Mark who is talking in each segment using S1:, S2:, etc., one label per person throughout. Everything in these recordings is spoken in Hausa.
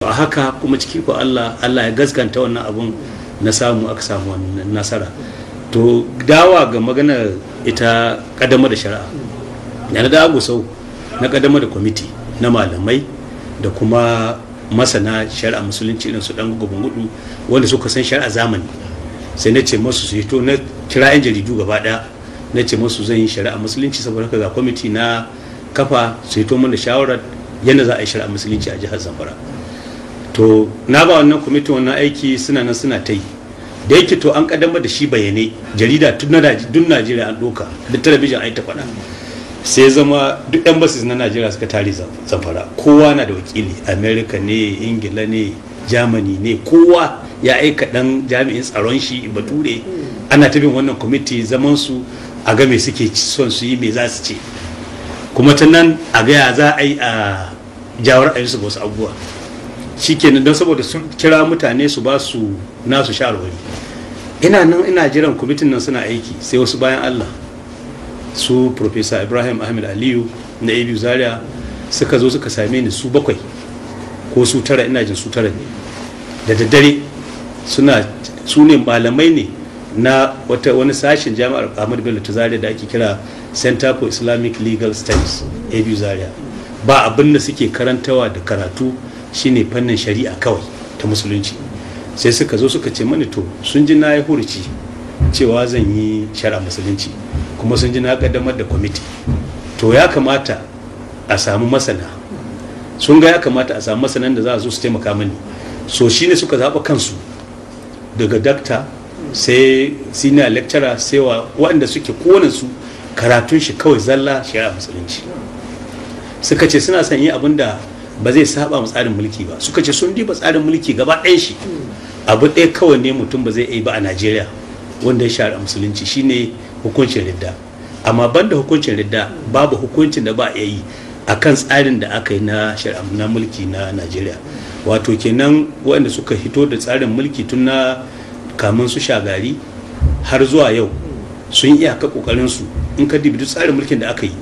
S1: a haka kuma ciki ko Allah ya gaskanta wannan abun na samu aka samu wannan nasara. To dawa ga magana ita kaddamar da shari'a yana da agusau na kaddamar da kwamiti na malamai da kuma masana shari'a musulunci irin su dan gudu wanda suka san shari'a zamani. Sai na ce masu su hito na kira yan jaridu gaba daya na ce masu zan yi shari'a musulunci saboda haka ga kwamiti na kafa su hito mana shawarar yadda za a yi shari'a musulunci a jihar Zamfara. To na ba wannan kwamitin wannan aiki suna nan suna ta yi da yake to an kaddamar da shi bayane jarida tun Najeriya an doka da talabijin ai ta faɗa sai zama duk embassies na Najeriya suka tare Zamfara kowa na da wakili America ne Ingila ne Germany ne kowa ya aika dan jami'in tsaron shi bature ana ta bin wannan kwamiti zaman su a ga me suke son su yi me za su ce kuma ta nan a ga ya za a yi a jawar ayyusu ga wasu abubuwa shikenan don saboda sun kira mutane su ba su nasu shawarwari. Ina nan ina jiran kwamitin nan suna aiki sai wasu bayan Allah su Professor Ibrahim Ahmed Aliyu na ABU Zaria suka zo suka same ni su 7 ko su 9 ina jin su 9 ne da daddare su ne malamai ne na wani sashen jami'ar Ahmad Bello ta Zaria da ake kira Center for Islamic Legal Studies ABU Zaria. Ba abin da suke karantawa da karatu shine fannin shari'a kawai ta musulunci. Sai suka zo suka ce mani to sun ji na yi huruci cewa zan yi shari'a musulunci kuma sun ji na kaddamar da kwamiti to ya kamata a samu masana sun ga ya kamata a samu masanan da za a zo su taimaka mani so shine suka zaɓa kansu daga dakta sai senior lecturer sai waɗanda suke kowane su karatun shi kawai zalla shari'a musulunci suka ce suna son yi abin da ba zai saba mu tsarin mulki ba suka ce sun diba tsarin mulki gaba ɗayan shi abu ɗaya kawai ne mutum ba zai yi ba a Najeriya wanda ya shari'a musulunci shine hukuncin ridda amma banda hukuncin ridda babu hukuncin da ba a yi akan tsarin da aka yi na shari'a na mulki na Najeriya wato kenan waɗanda suka hito da tsarin mulki tun na kamun su shagari har zuwa yau sun iya ka kokarin su in ka dibi tsarin mulkin da aka yi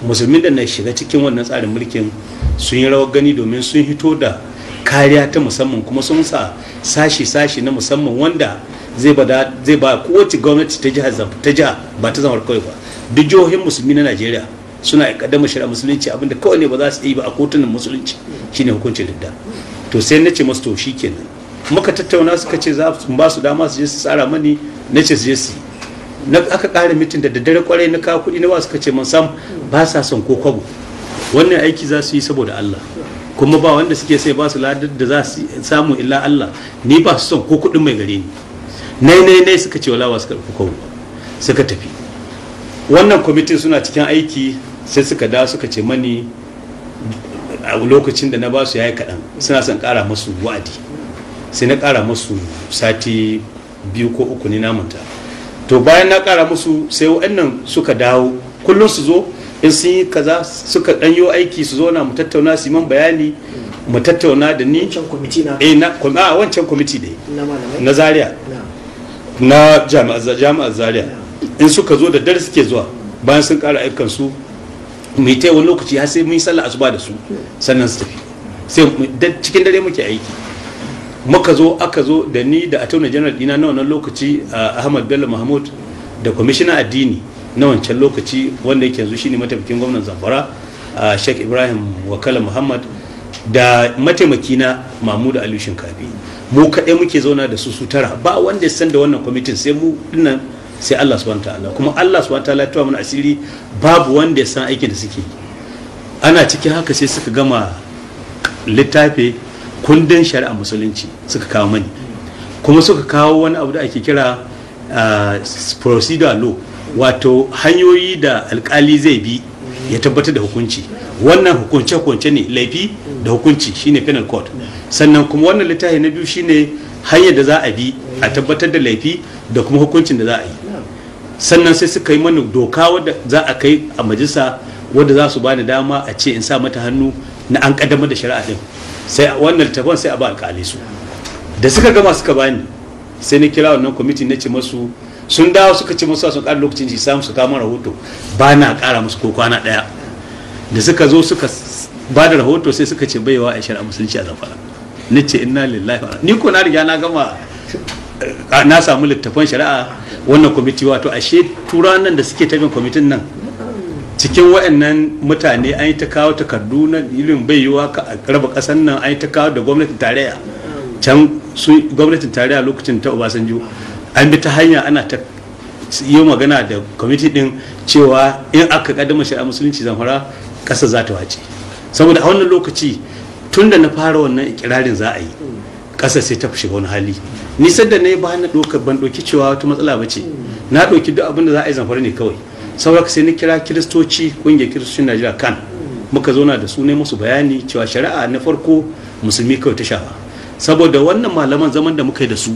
S1: musulmin da na shiga cikin wannan tsarin mulkin sun yi rawar gani domin sun hito da kariya ta musamman kuma sun sa sashi na musamman wanda zai ba kowace gwamnati ta jiha ba ta zamar kawai ba duk jihohin musulmi na Najeriya suna kaddamar shari'a musulunci abinda kawai ne ba za su yi ba a kotunan musulunci shine hukuncin ridda. To sai na ce masu to shikenan muka tattauna suka ce za su ba su dama su je su tsara mani na ce su je su na aka ƙara mitin da daddare kwarai na kawo kuɗi na ba suka ce man sam ba sa son ko kwabo wannan aiki za su yi saboda Allah kuma ba wanda suke sai ba su ladar da za su samu illa Allah ni ba su son ko kuɗin mai gare ni nai suka ce wala suka ɗauki kwabo suka tafi. Wannan kwamitin suna cikin aiki sai suka dawo suka ce mani a lokacin da na ba su yayi kaɗan suna son ƙara masu wa'adi sai na ƙara masu sati 2 ko 3 ne na manta. To bayan na ƙara musu sai waɗannan suka dawo kullum su zo in sun yi kaza suka ɗanyo aiki su zo na mu tattauna su man bayani mu tattauna da ni wancan kwamiti ne na Zaria na jami'ar Zaria in suka zo da dare suke zuwa bayan sun ƙara aikan su mu yi wani lokaci har sai mun yi sallah asuba da su sannan su tafi sai cikin dare muke aiki. Aka zo da ni da attorney general dina na wannan lokaci Ahmad Bello Mahmud da kwamishinan addini na wancan lokaci wanda yake yanzu shine mataimakin gwamnan Zamfara Sheikh Ibrahim Wakala Muhammad da mataimakina Mahmud Ali Shinkafi mu kaɗai muke zauna da su tara ba wanda ya san da wannan kwamitin sai mu dinnan sai Allah subhanahu wataala kuma Allah subhanahu wataala ya tawa mana asiri babu wanda ya san aikin da suke ana cikin haka sai suka gama littafi kundin shari'a musulunci suka kawo mani kuma suka kawo wani abu da ake kira procedure law wato hanyoyi da alkali zai bi ya tabbatar da hukunci wannan hukunce ne laifi da hukunci shine penal code sannan kuma wannan littafi na biyu shine hanyar da za a bi a tabbatar da laifi da kuma hukuncin da za a yi sannan sai suka yi mana doka wadda za a kai a majalisa wadda za su bani dama a ce in sa mata hannu na an kaddamar da shari'a din sai wannan littafin sai a ba alƙalai su da suka gama suka bani sai na kira wannan kwamiti na ce masu sun dawo suka ce masu sun ƙara lokacin ji samu su kama rahoto ba na ƙara musu ko kwana ɗaya da suka zo suka ba da rahoto sai suka ce baiwa a shari'a musulunci a Zamfara ni ce inna lillahi ni ko na riga na gama na samu littafin shari'a wannan kwamiti wato ashe turawan nan da suke tafin kwamitin nan cikin waɗannan mutane an yi ta kawo takardu na irin bai yiwa ka raba ƙasar nan an yi ta kawo da gwamnatin tarayya can su gwamnatin tarayya lokacin ta Obasanjo an bi ta hanya ana ta yi magana da kwamiti din cewa in aka kaddamar shari'ar musulunci Zamfara ƙasa za ta wace saboda a wannan lokaci tun da na fara wannan ikirarin za a yi ƙasa sai ta shiga wani hali nisan da na yi ba na ban ɗauki cewa wata matsala ba ce na ɗauki duk abin da za a yi Zamfara ne kawai saboda sai na kira kiristoci ƙungiyar kiristocin Najeriya kan muka zauna da su ne musu bayani cewa shari'a na farko musulmi kawai ta shafa saboda wannan malaman zaman da muka yi da su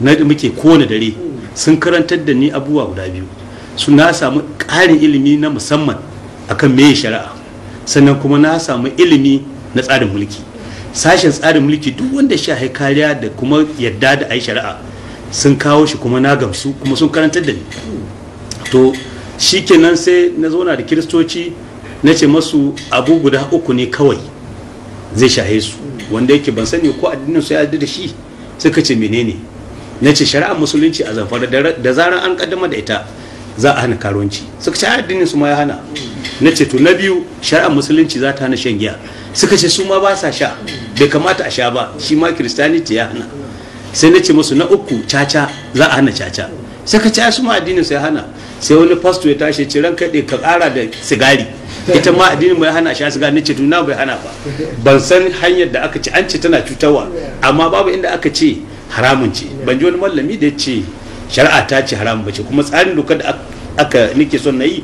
S1: na muke kowane dare sun karantar da ni abubuwa guda biyu su na samu ƙarin ilimi na musamman akan meye shari'a sannan kuma na samu ilimi na tsarin mulki sashen tsarin mulki duk wanda shi kariya da kuma yadda da ayi shari'a sun kawo shi kuma na gamsu kuma sun karantar da ni to shikenan sai na zauna da kiristoci na ce masu abu guda uku ne kawai zai shahe su wanda yake ban sani ko addinin su ya yarda da shi suka ce menene na ce shari'ar musulunci a Zamfara da zarar an kaddama da ita za a hana karuwanci suka ce addinin su ma ya hana na ce to na biyu shari'ar musulunci za ta hana shan giya suka ce su ma ba sa sha bai kamata a sha ba shi ma kiristaniti ya hana sai na ce musu na uku caca za a hana caca suka ce su ma addinin su ya hana sai wani pastor ya tashi ce ran kaɗe ka ƙara da sigari ita ma addinin bai hana sha sigari nace tuna bai hana ba ban san hanyar da aka ce an ce tana cutarwa amma babu inda aka ce haramun ce ban ji wani mallami da ya ce shari'a ta ce haramun ba ce kuma tsarin doka da aka nake son na yi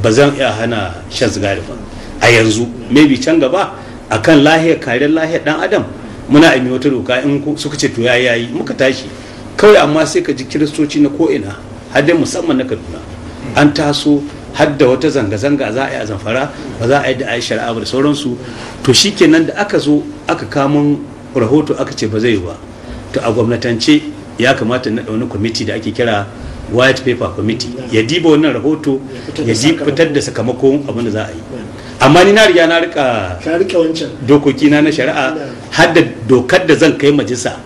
S1: ba zan iya hana shan sigari ba a yanzu maybe can gaba akan lahiyar kariyar lahiyar dan adam muna aimi wata doka in suka ce to yayi muka tashi kawai amma sai ka ji kiristoci na ko'ina har dai musamman na Kaduna an taso har da wata zanga-zanga za a yi a Zamfara ba za a yi da ayi shari'a ba da sauransu to shikenan da aka zo aka kamun rahoto aka ce ba zai yi ba to a gwamnatance ya kamata na wani kwamiti da ake kira white paper committee ya diba wannan rahoto ya fitar da sakamakon abin da za a yi amma ni na riga na rika dokoki na shari'a har da dokar da zan kai majalisa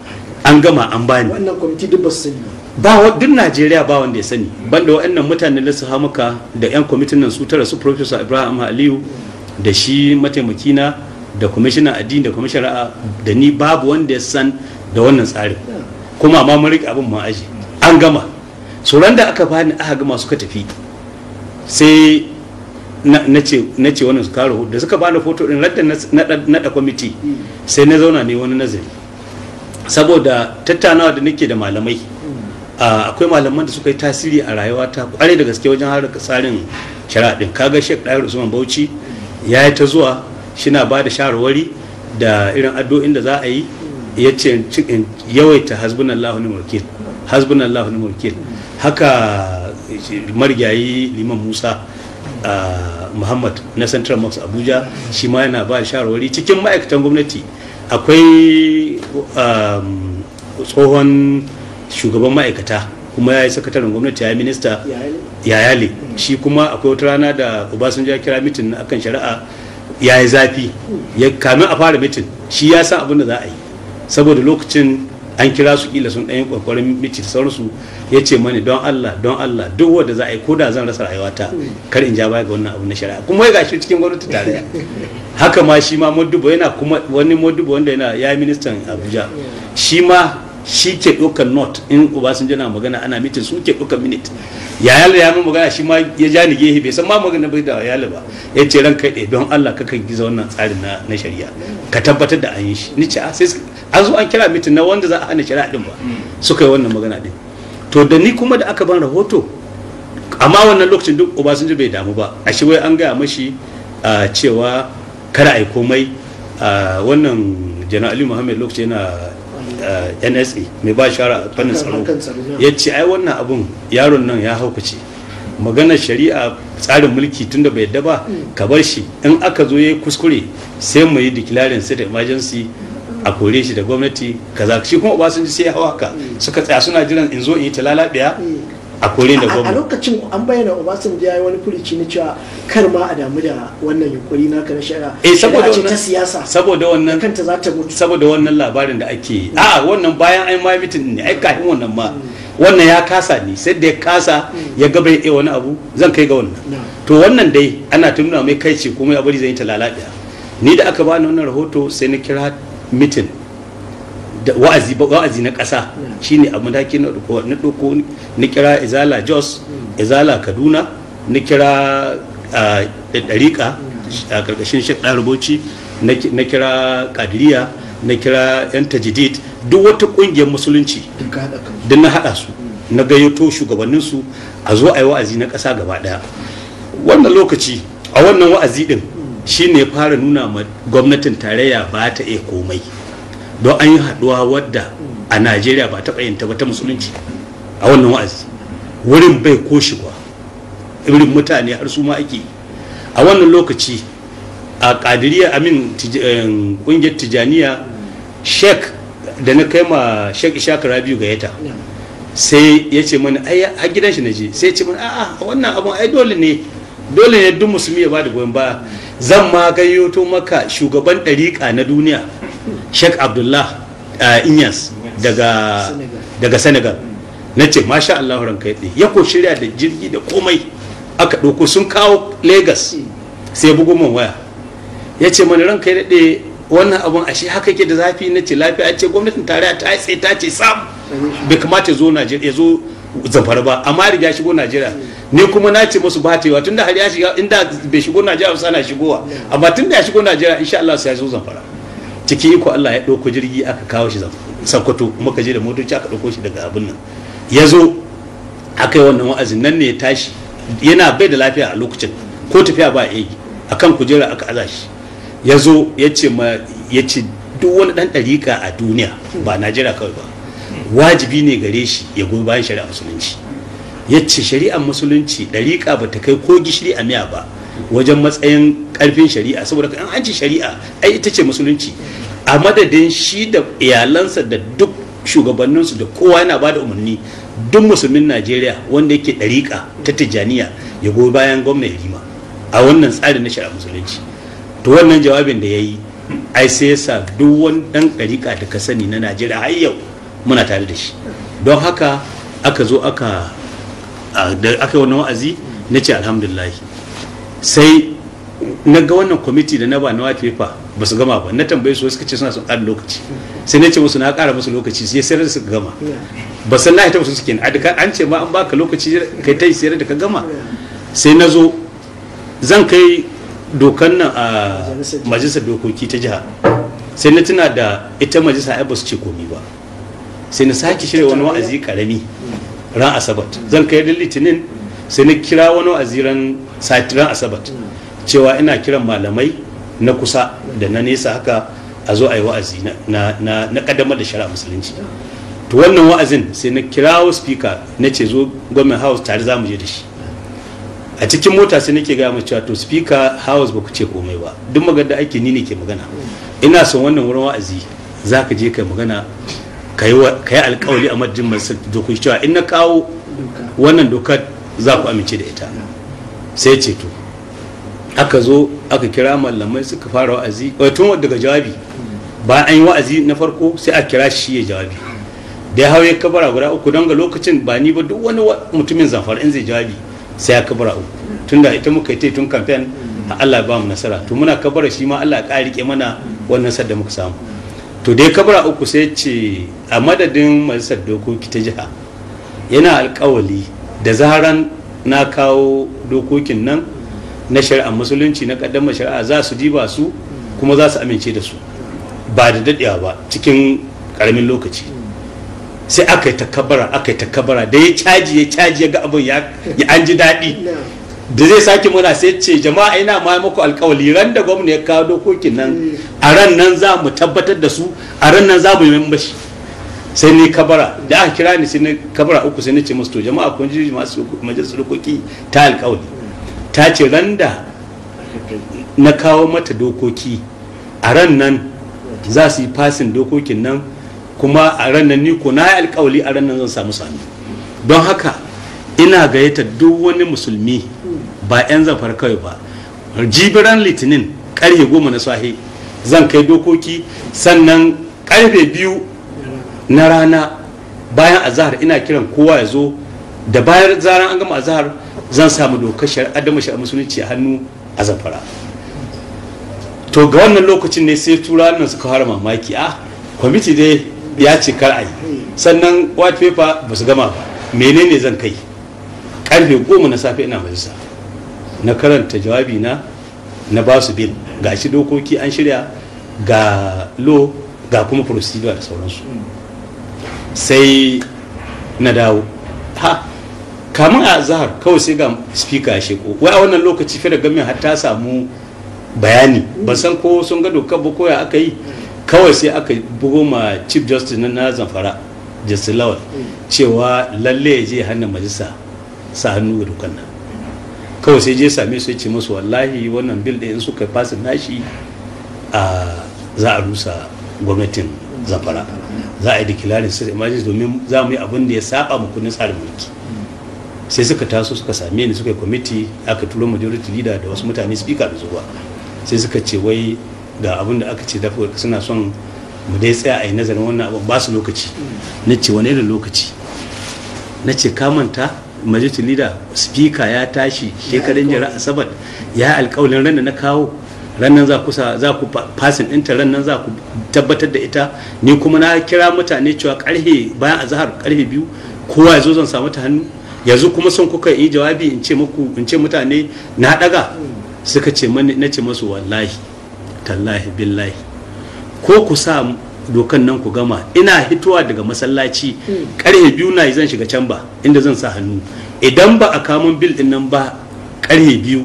S1: an gama an bani
S2: wannan kwamiti duk ba su sani
S1: ba duk Najeriya ba wanda ya sani banda waɗannan mutanen da su hamuka da yan kwamitin nan su tara su Professor Ibrahim Aliyu da shi mataimakina da kwamishinan addini da kwamishinan shari'a da ni babu wanda ya san da wannan tsarin kuma amma mun rike abin ma aji an gama sauran da aka bani aka gama suka tafi sai na ce wannan su karo da suka bani foto din radda na da kwamiti sai na zauna ne wani nazari saboda tattaunawa da nake da malamai akwai malaman da suka yi tasiri a rayuwata kwarai da gaske wajen harkar tsarin shari'a din kaga Sheikh Dahir Usman Bauchi ya yi ta zuwa shina ba da shawarwari da irin addu'o'in da za a yi ya ce yawaita hasbunallahu ni'mal wakil hasbunallahu ni'mal wakil haka marigayi Liman Musa Muhammad na Central Mosque Abuja shi ma yana ba shawarwari cikin ma'aikatan gwamnati akwai tsohon shugaban ma'aikata kuma ya yi sakataren gwamnati ya yi minista yayale shi kuma akwai wata rana da Obasanjo ya kira mitin akan shari'a ya yi zafi ya kamin a fara mitin shi ya san abin da za a yi saboda lokacin an kira su kila sun ɗanyen kwakwarin miti da sauransu ya ce mani don Allah duk wanda za a yi ko da zan rasa rayuwata kar in ja baya ga wannan abu na shari'a kuma ya gashi cikin gwamnati tare haka ma shi ma Modibo yana kuma wani Modibo wanda yana ya ministan Abuja shi ma shi ke ɗaukar note in Obasanjo na magana ana mitin su ke ɗaukar minute yayala ya mun magana shi ma ya ja ni gehe bai san ma magana bai da yayala ba ya ce ran kai don Allah ka kan giza wannan tsarin na shari'a ka tabbatar da an yi shi ni ce sai an zo an kira mitin na wanda za a hana shari'a din ba suka yi wannan magana din to da ni kuma da aka ban rahoto amma wannan lokacin duk Obasanjo bai damu ba a shi wai an gaya mashi cewa kada a yi komai wannan Janar Ali Muhammad lokacin yana NSA mai ba shara a fannin tsaro ya ce ai wannan abun yaron nan ya haukace maganar shari'a tsarin mulki tunda bai yadda ba ka bar shi in aka zo yayi kuskure sai mu yi declaring state emergency a kore shi da gwamnati kaza shi kuma Obasanjo sai ya hawa haka suka tsaya suna jiran in zo in yi talala daya a kore da gwamnati.
S2: A lokacin an bayyana Obasanjo ya yi wani furici na cewa kar ma a damu da wannan yunkuri naka na shari'a.
S1: Saboda
S2: ce ta siyasa.
S1: Saboda wannan
S2: kanta za ta mutu.
S1: Saboda wannan labarin da ake wannan bayan ai ma mitin ne ai kafin wannan ma wannan ya kasa ne sai da ya kasa ya ga bai wani abu zan kai ga wannan. To wannan dai ana tununa mai kai ce kuma ya bari zan yi ta lalabiya. Ni da aka bani wannan rahoto sai na kira mitin da wa'azi na ƙasa shine a mataki na ɗauko na kira izala jos izala kaduna na kira ɗariƙa a ƙarƙashin shek ɗaruboci na kira ƙadiriya na kira yan tajidid duk wata ƙungiyar musulunci duk na haɗa su na gayyato shugabanninsu a zo a yi wa'azi na ƙasa gaba ɗaya. Wannan lokaci a wannan wa'azi ɗin shine fara nuna ma gwamnatin tarayya ba ta iya komai don an yi haɗuwa wadda a Najeriya ba taɓa yin ta ba ta musulunci a wannan wa'azi wurin bai ko shigowa irin mutane har su ma ake a wannan lokaci a ƙadiriya ƙungiyar tijaniya shek da na kai ma shek ishaq rabiu gayyata sai ya ce mana ai a gidan shi na je sai ya ce mana a'a wannan abun ai dole ne duk musulmi ya ba da goyon baya zan ma gayyato maka shugaban ɗariƙa na duniya Sheikh Abdullah Inyas daga Senegal na ce masha Allah ranka yadda ya ko shirya da jirgi da komai aka ɗauko sun kawo Lagos sai bugu man waya ya ce mana ranka yadda wannan abun ashe haka ke da zafi na ce lafiya ce gwamnatin tarayya ta tsaye ta ce sam bai kamata ya zo Najeriya ya zo Zamfara ba amma riga shigo Najeriya ne kuma na ce musu ba ta yiwa tunda har ya shiga inda bai shigo Najeriya ba sana shigowa amma tunda ya shigo Najeriya insha Allah sai ya zo Zamfara ciki iko Allah ya ɗauko jirgi aka kawo shi Sokoto muka je da motoci aka ɗauko shi daga abin nan ya zo aka yi wannan wa'azin nan ne ya tashi yana bai da lafiya a lokacin ko tafiya ba ya yi akan kujera aka aza shi ya zo ya ce duk wani ɗan ɗariƙa a duniya ba Najeriya kawai ba wajibi ne gare shi ya goyi bayan shari'ar musulunci ya ce shari'ar musulunci ɗariƙa ba ta kai ko gishiri a miya ba wajen matsayin karfin shari'a saboda an ci shari'a ai ita ce musulunci a madadin shi da iyalansa da duk shugabanninsu da kowa yana ba da umarni duk musulmin Najeriya wanda yake ɗariƙa ta Tijjaniya ya goyi bayan gwamna Yarima a wannan tsarin na shari'a musulunci. To wannan jawabin da ya yi ai sai ya sa duk wani ɗan ɗariƙa da ka sani na Najeriya har yau muna tare da shi don haka aka zo aka yi wannan wa'azi na ce alhamdulillah. Sai na ga wannan kwamiti da na ba na white paper ba su gama ba na tambaye su suka ce suna son ƙara lokaci sai na ce musu na ƙara musu lokaci sai sayar da suka gama ba san na ita musu suke an ce ma an baka lokaci kai ta yi sayar da ka gama sai na zo zan kai dokan nan a majalisar dokoki ta jiha sai na tuna da ita majalisa ai ba su ce komi ba sai na sake shirya wani wa'azi karami ran asabar zan kai da litinin sai na kira wani wa'azi ran asabar cewa ina kiran malamai na kusa da na nesa haka a zo a yi wa'azi na kaddamar da shari'ar musulunci. To wannan wa'azin sai na kirawo speaker na ce zo government house tare za mu je da shi a cikin mota sai nake gaya mu cewa to speaker house ba ku ce komai ba duk magana da ake ni ne ke magana ina son wannan wurin wa'azi za ka je kai magana ka yi alkawali a madadin masu dokoki cewa in na kawo wannan dokar za ku amince da ita. Sai ce to aka zo aka kira malamai suka fara wa'azi tun daga jawabi bayan an yi wa'azi na farko sai a kira shi ya jawabi da ya hau ya kabara guda uku don ga lokacin ba ni ba duk wani mutumin Zamfara in zai jawabi sai ya kabara uku tunda ita muka yi tun kamfen Allah ba mu nasara to muna kabara shi ma Allah ya rike mana wannan sadda muka samu. To da ya kabara uku sai ce a madadin majalisar dokoki ta jiha yana alkawali da zaran na kawo dokokin nan na shari'ar musulunci na kaddamar shari'a za su diba su kuma za su amince da su ba da dadewa ba cikin karamin lokaci. Sai aka yi takabara da ya caji ya ga abin ya an ji daɗi da zai sake muna sai ce jama'a ina ma muku alkawali ran da gwamna ya kawo dokokin nan a ran nan za mu tabbatar da su a ran nan za mu yi membashi. Sai ni kabara da aka kira ni sai ni kabara uku sai ni ce musu to jama'a kun ji masu majalisar dokoki ta alkawali ta ce ran da na kawo mata dokoki a ran nan za su yi fasin dokokin nan kuma a ran nan ni ko na yi alkawali a ran nan zan samu sami don haka ina gayyata duk wani musulmi ba 'yan Zamfara kawai ba, jibiran litinin karfe 10 na safe zan kai dokoki, sannan karfe 2 na rana bayan azahar ina kiran kowa ya zo, da bayan zaran an gama azahar zan samu dokar shari'ar musulunci a hannu a Zamfara. To ga wannan lokacin ne sai turawan nan suka fara mamaki, kwamiti dai ya ce kar a yi, sannan white paper ba su gama ba, menene zan kai? Karfe 10 na safe ina majalisa na karanta jawabi na ba su bil, ga shi dokoki an shirya, ga law, ga kuma procedure da sauransu. Sai na dawo, kamun a zahar kawai sai ga speaker ya sheko, wai a wannan lokaci fere gamin har ta samu bayani, ban san ko sun ga dokar ba koya aka yi, kawai sai aka bugo ma chief justice na Zamfara Justice Lawal cewa lalle ya je hannun majalisa sa hannu ga dokar nan. Kawai sai je same su ya ce musu wallahi wannan bil ɗin suka fasa nashi za a rusa gwamnatin Zamfara, za a yi declaring state emergency domin za mu yi abin da ya saba mu kundin tsarin mulki. Sai suka taso suka same ni, suka yi kwamiti, aka turo majority leader da wasu mutane speaker da zuwa, sai suka ce wai ga abin da aka ce dafa suna son mu dai tsaya a yi nazarin wannan abin, ba su lokaci. Na ce wani irin lokaci? Na ce ka manta majority leader speaker ya tashi shekarun jira asabar ya alƙawalin ran da na kawo, rannan za ku fasin ɗinta, rannan za ku tabbatar da ita, ni kuma na kira mutane cewa karhe bayan azahar karfe 2 kowa ya zo zan samu ta hannu, yanzu kuma son kuka yi jawabi in ce mutane na daga. Suka ce mani, na ce masu wallahi tallahi billahi ko ku sa dokan nan ku gama, ina hitowa daga masallaci karfe 2 na zan shiga can ba inda zan sa hannu, idan ba a kamun bil din nan ba karfe 2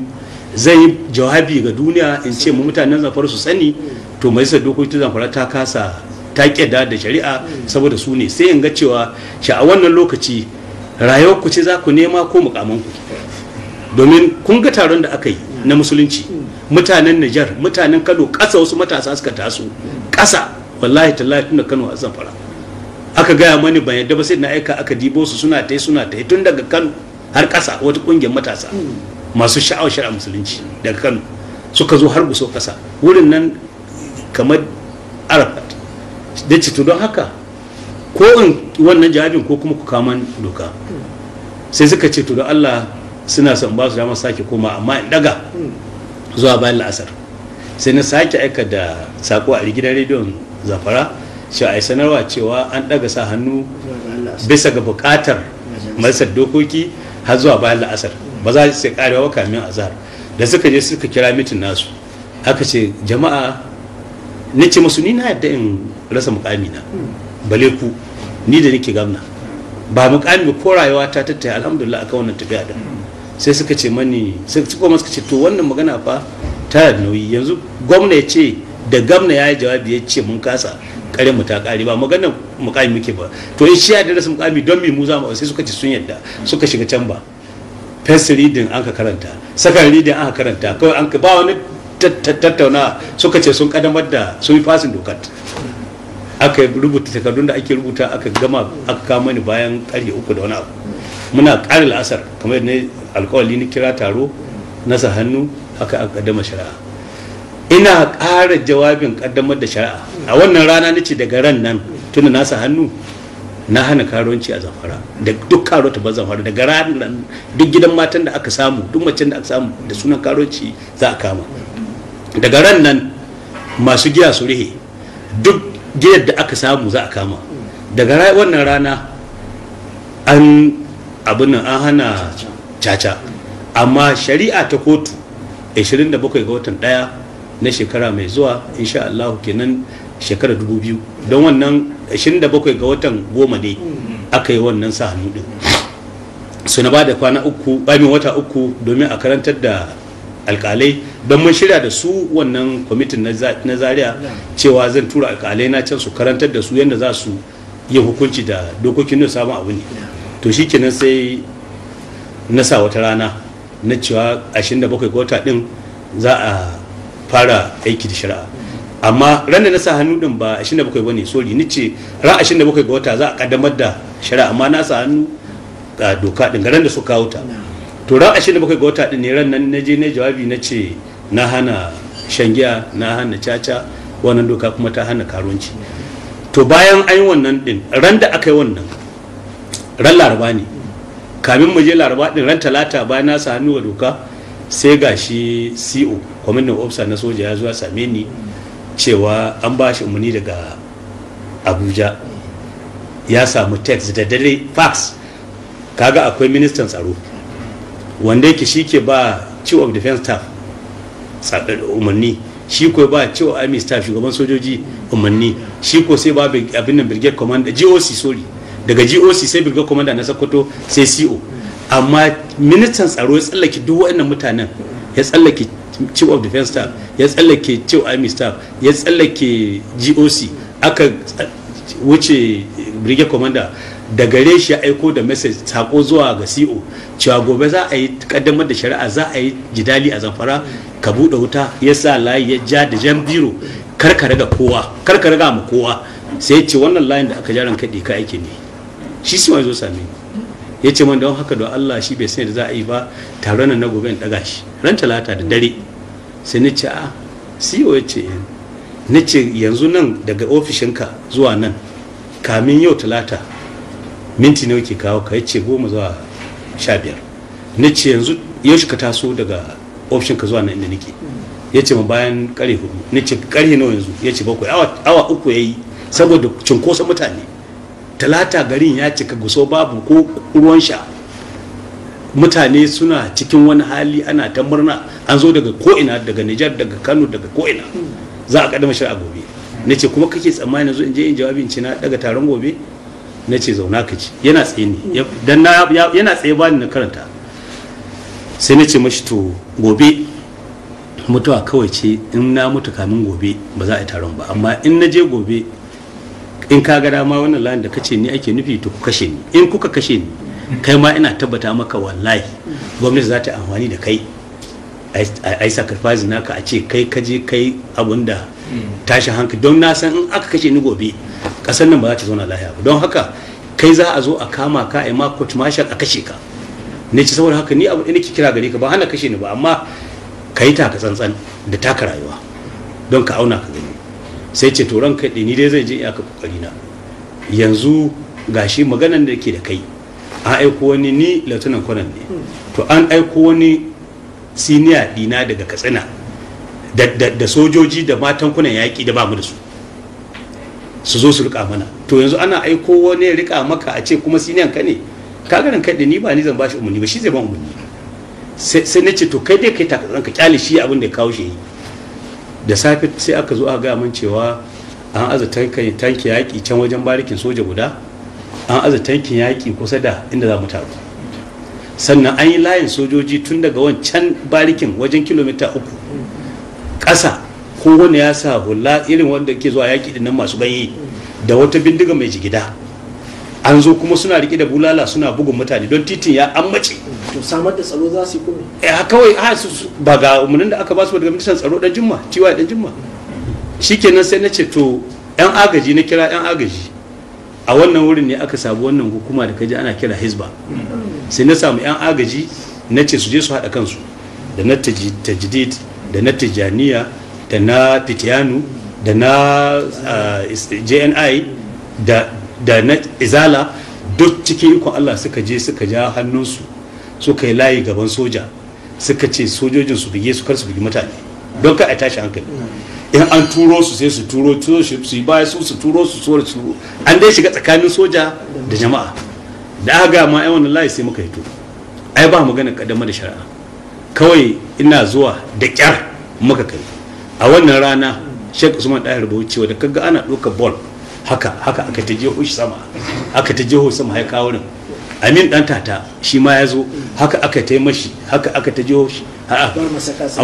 S1: zan yi jawabi ga duniya in ce mu mutanen Zamfara su sani, to majalisar dokoki Zamfara ta kasa ta kyada da shari'a saboda su ne, sai in ga cewa a wannan lokaci rayuwar ku ce za ku nema ko mukaman ku, domin kun ga taron da aka yi na musulunci, mutanen Nijar, mutanen Kano, ƙasa wasu matasa suka taso ƙasa, wallahi tallahi tun da Kano a Zamfara aka gaya mani ban yadda ba, sai na aika aka dibo su suna ta tun daga Kano har ƙasa, wata ƙungiyar matasa masu sha'awar shari'ar musulunci daga Kano suka zo har Gusau ƙasa, wurin nan kamar Arafat. Da ce to don haka ko in wannan jawabin ko kuma ku kaman doka. Sai suka ce to don Allah suna son ba su dama sake koma, amma in daga zuwa bayan la'asar. Sai na sake aika da sako a gidan rediyon Zamfara cewa a yi sanarwa cewa an daga sa hannu bisa ga bukatar majalisar dokoki har zuwa bayan la'asar, ba za su karewa kamin azhar. Da suka je suka kira mitin nasu, aka ce jama'a, ni ce musu ni na yadda in rasa mukami na, bale ku ni da nake gwamna ba mukami ko rayuwa ta tattaya alhamdulillah akan wannan tafiya da. Sai suka ce mani, suka ce to wannan magana fa ta da nauyi, yanzu gwamna ya ce da gwamna ya yi jawabi ya ce mun kasa, kare mu ta kare, ba magana mukami muke ba, to in shi ya da rasa mukami don me mu za mu? Sai suka ce sun yadda, suka shiga can ba, first reading an ka karanta, second reading an ka karanta, kawai an ka ba wani tattauna, suka ce sun kaddamar da sun yi fasin dokar. Aka rubuta takardun da ake rubuta, aka gama, aka kama ni bayan karfe 3 da wani abu, muna ƙarin la'asar kamar ne alkawali ni kira taro na sa hannu, aka kaddama shari'a. Ina ƙara jawabin kaddamar da shari'a a wannan rana nace daga ran nan tunda na sa hannu na hana karuwanci a Zamfara, da duk karo ta Zamfara, daga ran nan duk gidan matan da aka samu, duk macen da aka samu da sunan karuwanci za a kama. Daga ran nan masu giya su rihe, duk giyar da aka samu za a kama. Daga wannan rana an abin nan an hana caca, amma shari'a ta kotu 27 ga watan 1 na shekara mai zuwa insha Allah, kenan shekara 2000, don wannan 27 ga watan 10 ne aka yi wannan sa hannu din. su na bada kwana 3 bayan wata 3 domin a karantar da alkalai, don mun shirya da su wannan kwamitin na Zaria cewa zan tura alkalai na can su karantar da su yadda za su yi hukunci da dokokin da sabon abu ne. To shikenan sai na sa wata rana na cewa 27 ga wata din za a fara aiki da shari'a, amma ranar na sa hannu din ba 27 bane, sorry, ni ce ran 27 ga wata za a kaddamar da shari'a, amma na sa hannu doka din garan da su kawo ta. To ran 27 ga wata din ne ran nan na je ne jawabi na ce na hana shan giya, na hana caca, wannan doka kuma ta hana karuwanci. To bayan an yi wannan din ran da aka yi wannan ran laraba ne, kamin mu je laraba din ran talata bayan na sa hannu wa doka sai gashi CO commanding officer na soja ya zo ya same ni cewa an ba shi umarni daga Abuja, ya samu text da dare fax. Kaga akwai ministan tsaro wanda yake shi ke ba chief of defense staff umarni, shi ko ba chief of army staff shugaban sojoji umarni, shi ko sai ba abin nan brigade commander GOC, sorry, daga GOC sai brigade commander na Sokoto sai CO. Amma ministan tsaro ya tsallake duk waɗannan mutanen, ya tsallake chief of defense staff, ya tsallake chief of army staff, ya tsallake GOC, aka wuce brigade commander. Da gare shi ya aiko da message sako zuwa ga CO cewa gobe za a yi kaddamar da shari'a, za a yi jidali a Zamfara, ka bude wuta. Ya sa layi ya ja da jan biro, karkare ga kowa, karkare ga mu kowa. Sai ya ce wannan layin da aka jaran kaɗe ka aiki ne. Shi sai zo same ni ya ce man don haka don Allah shi bai sani da za a yi ba, taron nan na gobe in daga shi ran talata da dare. Sai ni ce a CO ya ce ni ce yanzu nan daga ofishinka zuwa nan kamin yau talata minti nawa ke kawo ka? Yace 10 zuwa 15. Nace yanzu yaushe ka taso daga option ka zuwa nan inda nake? Yace mu bayan kare 4. Nace kare nawa yanzu? Yace 7. awa 3 yayi saboda cinkoson mutane. Talata garin ya cika guso, babu ko ruwan sha, mutane suna cikin wani hali, ana ta murna, an zo daga ko ina, daga Niger, daga Kano, daga ko ina za a kaddama shari'a gobe. Nace kuma kake tsammani yanzu in je in jawabi in ce na daga taron gobe? Na ce zauna ka ci. Yana tsaye ne dan yana tsaye ba ni na karanta. Sai na ce mashi to gobe mutuwa kawai ce, in na mutu kamin gobe ba za a yi taron ba, amma in na je gobe in ka ga dama wannan layin da kace ni ake nufi to ku kashe ni. In kuka kashe ni kai ma ina tabbata maka wallahi gwamnati za ta yi amfani da kai ai sacrifice naka, a ce kai kaje kai abun da tashi hankali, don na san in aka kashe ni gobe kasar nan ba za ta zauna lafiya ba. Don haka kai za a zo a kama ka a ma court martial a kashe ka. Ne ci saboda haka ni abu da nake kira gare ka ba hana kashe ni ba, amma kai taka tsantsan da taka rayuwa don ka auna ka gani. Sai ce to ranka ni dai zai je iyaka kokari na. Yanzu gashi maganan da ke da kai an aiko wani, ni lieutenant colonel ne, to an aiko wani senior dina daga Katsina da sojoji da matan kunan yaƙi da ba mu da su zo su rika mana. To yanzu ana aiko wani rika maka a ce kuma siniyan ka ne? Ka ganin kai da ni ba ni zan bashi umarni ba, shi zai ban umarni. Sai na ce to kai dai kai takatsan ka kyale shi abin da ya kawo shi. Da safe sai aka zo aka gaya min cewa an aza tanki yaƙi can wajen barikin soja guda, an aza tankin yaƙi kusa da inda za mu taru, sannan an yi layin sojoji tun daga wancan barikin wajen kilomita 3 ƙasa, kowane ya sa hula irin wanda ke zuwa yaƙi din nan masu ganye da wata bindiga mai jigida. An zo kuma suna riƙe da bulala suna bugun mutane don titin ya an mace.
S2: To samar da tsaro za su yi kuma?
S1: Kawai ba ga umarnin da aka ba su daga ministan tsaro dan Jumma, TY dan Jumma. Shikenan sai na ce to yan agaji, na kira yan agaji. A wannan wurin ne aka samu wannan hukuma da kaji ana kira Hizba. Sai na samu yan agaji na ce su je su haɗa kansu da na tajdid da na tijaniya da na fitiyanu da na JNI da na izala, duk cikin ikon Allah suka je suka ja hannunsu suka yi layi gaban soja, suka ce sojojin su bige su, kar su bugi mutane don ka a tashi hankali. In an turo su sai su turo su yi baya su turo su an dai shiga tsakanin soja da jama'a. Da aka ga ma yan wannan layi sai muka hito, ai ba magana kaddamar da shari'a, kawai ina zuwa da kyar muka kai. A wannan rana Sheikh Usman Dahir Bauchi da kaga ana ɗaukar ball haka aka ta jeho shi sama, aka ta jeho sama ya kawo nan. Amin dan tata shi ma ya zo, haka aka ta mashi, haka aka ta jeho shi. A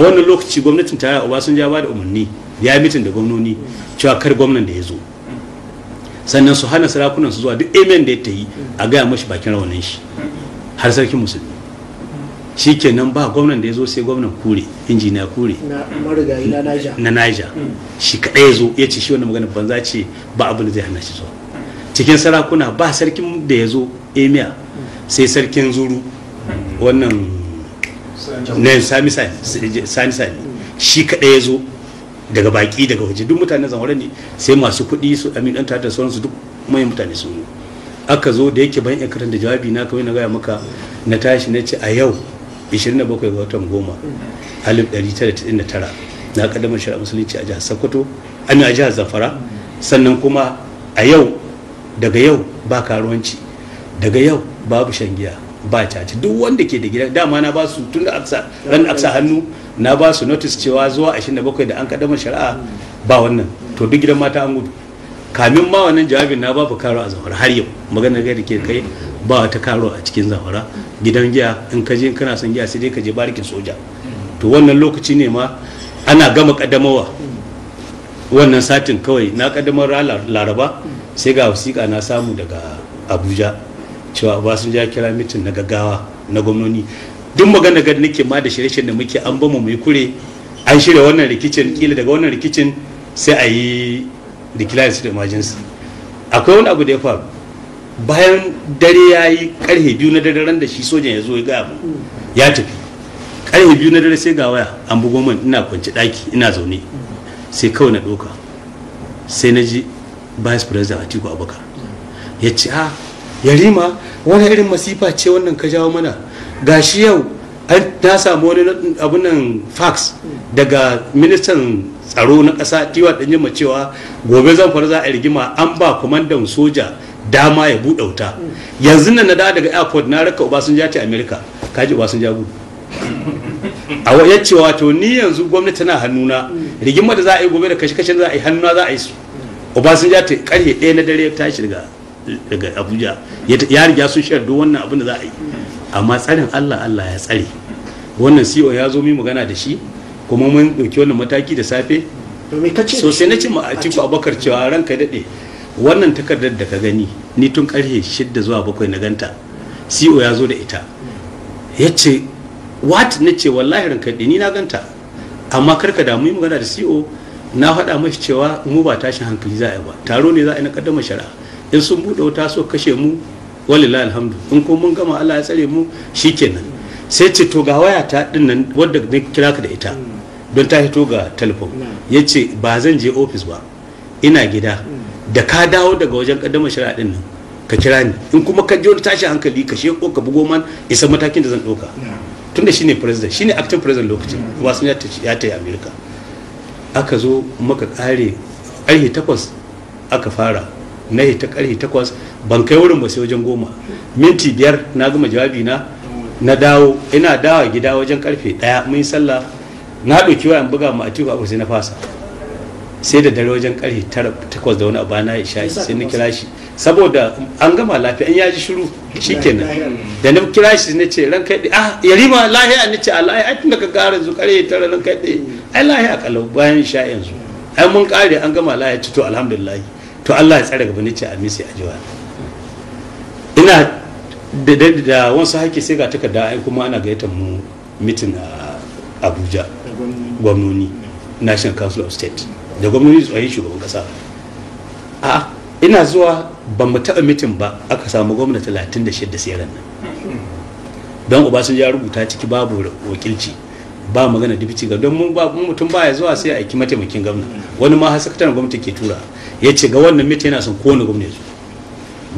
S1: wannan lokaci gwamnatin tarayya Obasanjo ya ba da umarni, ya mitin da gwamnoni cewa kar gwamnan da ya zo, sannan su hana sarakunan su zuwa duk amen da ya ta yi a gaya mashi bakin rawanin shi har sarkin musulmi. Shi kenan ba gwamnan da ya zo sai gwamnan Kure, injiniya Kure na Niger. Shi kaɗai ya zo ya ce shi wannan magana banza ce, ba abin da zai hana shi zuwa. Cikin sarakuna ba sarkin da ya zo emir sai sarkin zuru wannan ne sani shi kaɗai ya zo daga baki daga waje, duk mutanen zamfara ne, sai masu kuɗi su amin ɗan tare da sauransu duk manyan mutane sun zo. Aka zo da yake bayan karanta jawabi na kawai na gaya maka na tashi na ce a yau 27 ga watan 10/1999 na kaddamar shari'ar musulunci a jihar Sokoto, a jihar Zamfara. Sannan kuma a yau, daga yau ba karuwanci, daga yau babu shan giya, ba caci. Duk wanda ke da gida dama na ba su tun da ran aksa hannu na ba su notice cewa zuwa 27 da an kaddamar shari'a ba wannan, to duk gidan mata an gudu. Kamin ma wannan jawabin na babu karo a Zamfara har yau magana ga da ke kai ba wata karo a cikin Zamfara. Gidan giya in ka je kana son giya sai dai ka je barikin soja. To wannan lokaci ne ma ana gama kaddamawa wannan satin kawai na kaddamar Laraba sai ga wasiƙa na samu daga Abuja cewa Obasanjo ya kira mitin na gaggawa na gwamnoni. Duk magana ga nake ma da shirye-shiryen da muke an bamu mai kure, an shirya wannan rikicin, kila daga wannan rikicin sai a yi declare state of emergency. Akwai wani abu da ya faru bayan dare ya yi karfe 2 na dare ran da shi sojan ya zo ya gaya mu ya tafi. Karfe 2 na dare sai ga waya an bugo min, ina kwanci daki ina zaune, sai kawai na doka sai na ji vice president Atiku Abubakar ya ce Yarima wani irin masifa ce wannan ka jawo mana, gashi yau na samu wani abun nan fax daga ministan tsaro na ƙasa Tiwa Danjuma cewa gobe Zamfara za a rigima, an ba kwamandan soja dama ya buɗe wuta. Yanzu nan na dawo daga airport na raka Obasanjo ta America, kaji Obasanjo gudu a ya ce wato ni yanzu gwamnati tana hannuna, rigima da za a yi gobe da kashe-kashen za a yi hannuna za a yi su. Obasanjo ta karfe 1 na dare ya tashi daga Abuja, ya riga sun shayar duk wannan abin da za a yi, amma tsarin Allah ya tsare. Wannan CEO ya zo mi magana da shi kuma mun dauki wannan mataki da safe. So sai na ce ma Atiku Abubakar cewa ranka daɗe wannan takardar da ka gani ni tun karfe 6 zuwa 7 na ganta, CEO ya zo da ita. Ya ce what? Na ce wallahi ranka daɗe ni na ganta, amma karka damu yi magana da CEO, na faɗa mashi cewa mu ba tashin hankali za a yi ba, taro ne za a yi na kaddamar shari'a. In sun buɗe wuta so kashe mu walillahi alhamdu, in ko mun gama Allah ya tsare mu shikenan. Sai ce to ga waya ta dinnan wadda na kira ka da ita don ta hito ga telefon. Ya ce ba zan je ofis ba, ina gida, da ka dawo daga wajen kaddamar shari'a din nan ka kira ni, in kuma ka je wani tashi hankali ka sheko ka bugo man isa matakin da zan ɗauka. Tunda shine president, shine acting president lokacin wasu ya ta yi America. Aka zo maka kare ƙarfe 8 aka fara, na ta ƙarfe 8 ban kai wurin ba sai wajen 10 minti 5 na gama jawabi na dawo, ina dawa gida wajen ƙarfe 1 mun yi sallah, na ɗauki wayan buga mu Atiku Abubakar sai na fasa, sai da dare wajen ƙarfe 8 da wani abu na isha sai na kira shi saboda an gama lafiya, an yaji shiru shikenan. Da na kira shi na ce ran kai Yarima lahiya, ni ce Allah ai tunda ka gara zu ƙarfe 9 ran kai ai lahiya kalau bayan isha yanzu ai mun ƙare an gama lahiya, to alhamdulillah to Allah ya tsare gaba. Ni ce amin sai ajiwa ina da wasu haƙƙi sai ga takarda ai kuma ana gayyatar mu mitin a Abuja, gwamnoni National Council of State da gwamnoni tsohon shugaban kasa. Ina zuwa ban mu taɓa mitin ba, aka samu gwamna 36 sai ran nan don Obasanjo ya rubuta ciki babu wakilci, ba magana dibiti ga don mutum baya zuwa sai a aiki mataimakin gwamna, wani ma har sakataren gwamnati ke tura. Ya ce ga wannan mitin yana son kowane gwamna ya zo.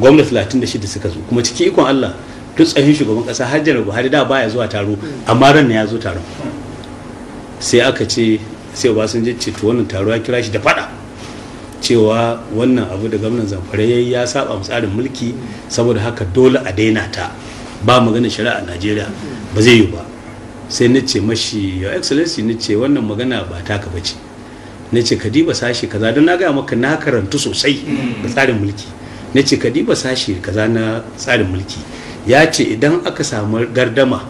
S1: Gwamna 36 suka zo, kuma ciki ikon Allah duk tsohon shugaban kasa har Janar Buhari da baya zuwa taro, amma ran ne ya zo taron. Sai aka ce sai Obasanjo ce to wannan taro ya kira shi da fada cewa wannan abu da gwamnan Zamfara yayi ya saba tsarin mulki, saboda haka dole a daina ta, ba magana shari'a a Najeriya ba zai yi ba. Sai na ce mashi your excellency, na ce wannan magana ba taka bace, na ce ka diba sashi kaza, don na gaya maka na karantu sosai da tsarin mulki. Na ce ka diba sashi kaza na tsarin mulki ya ce idan aka samu gardama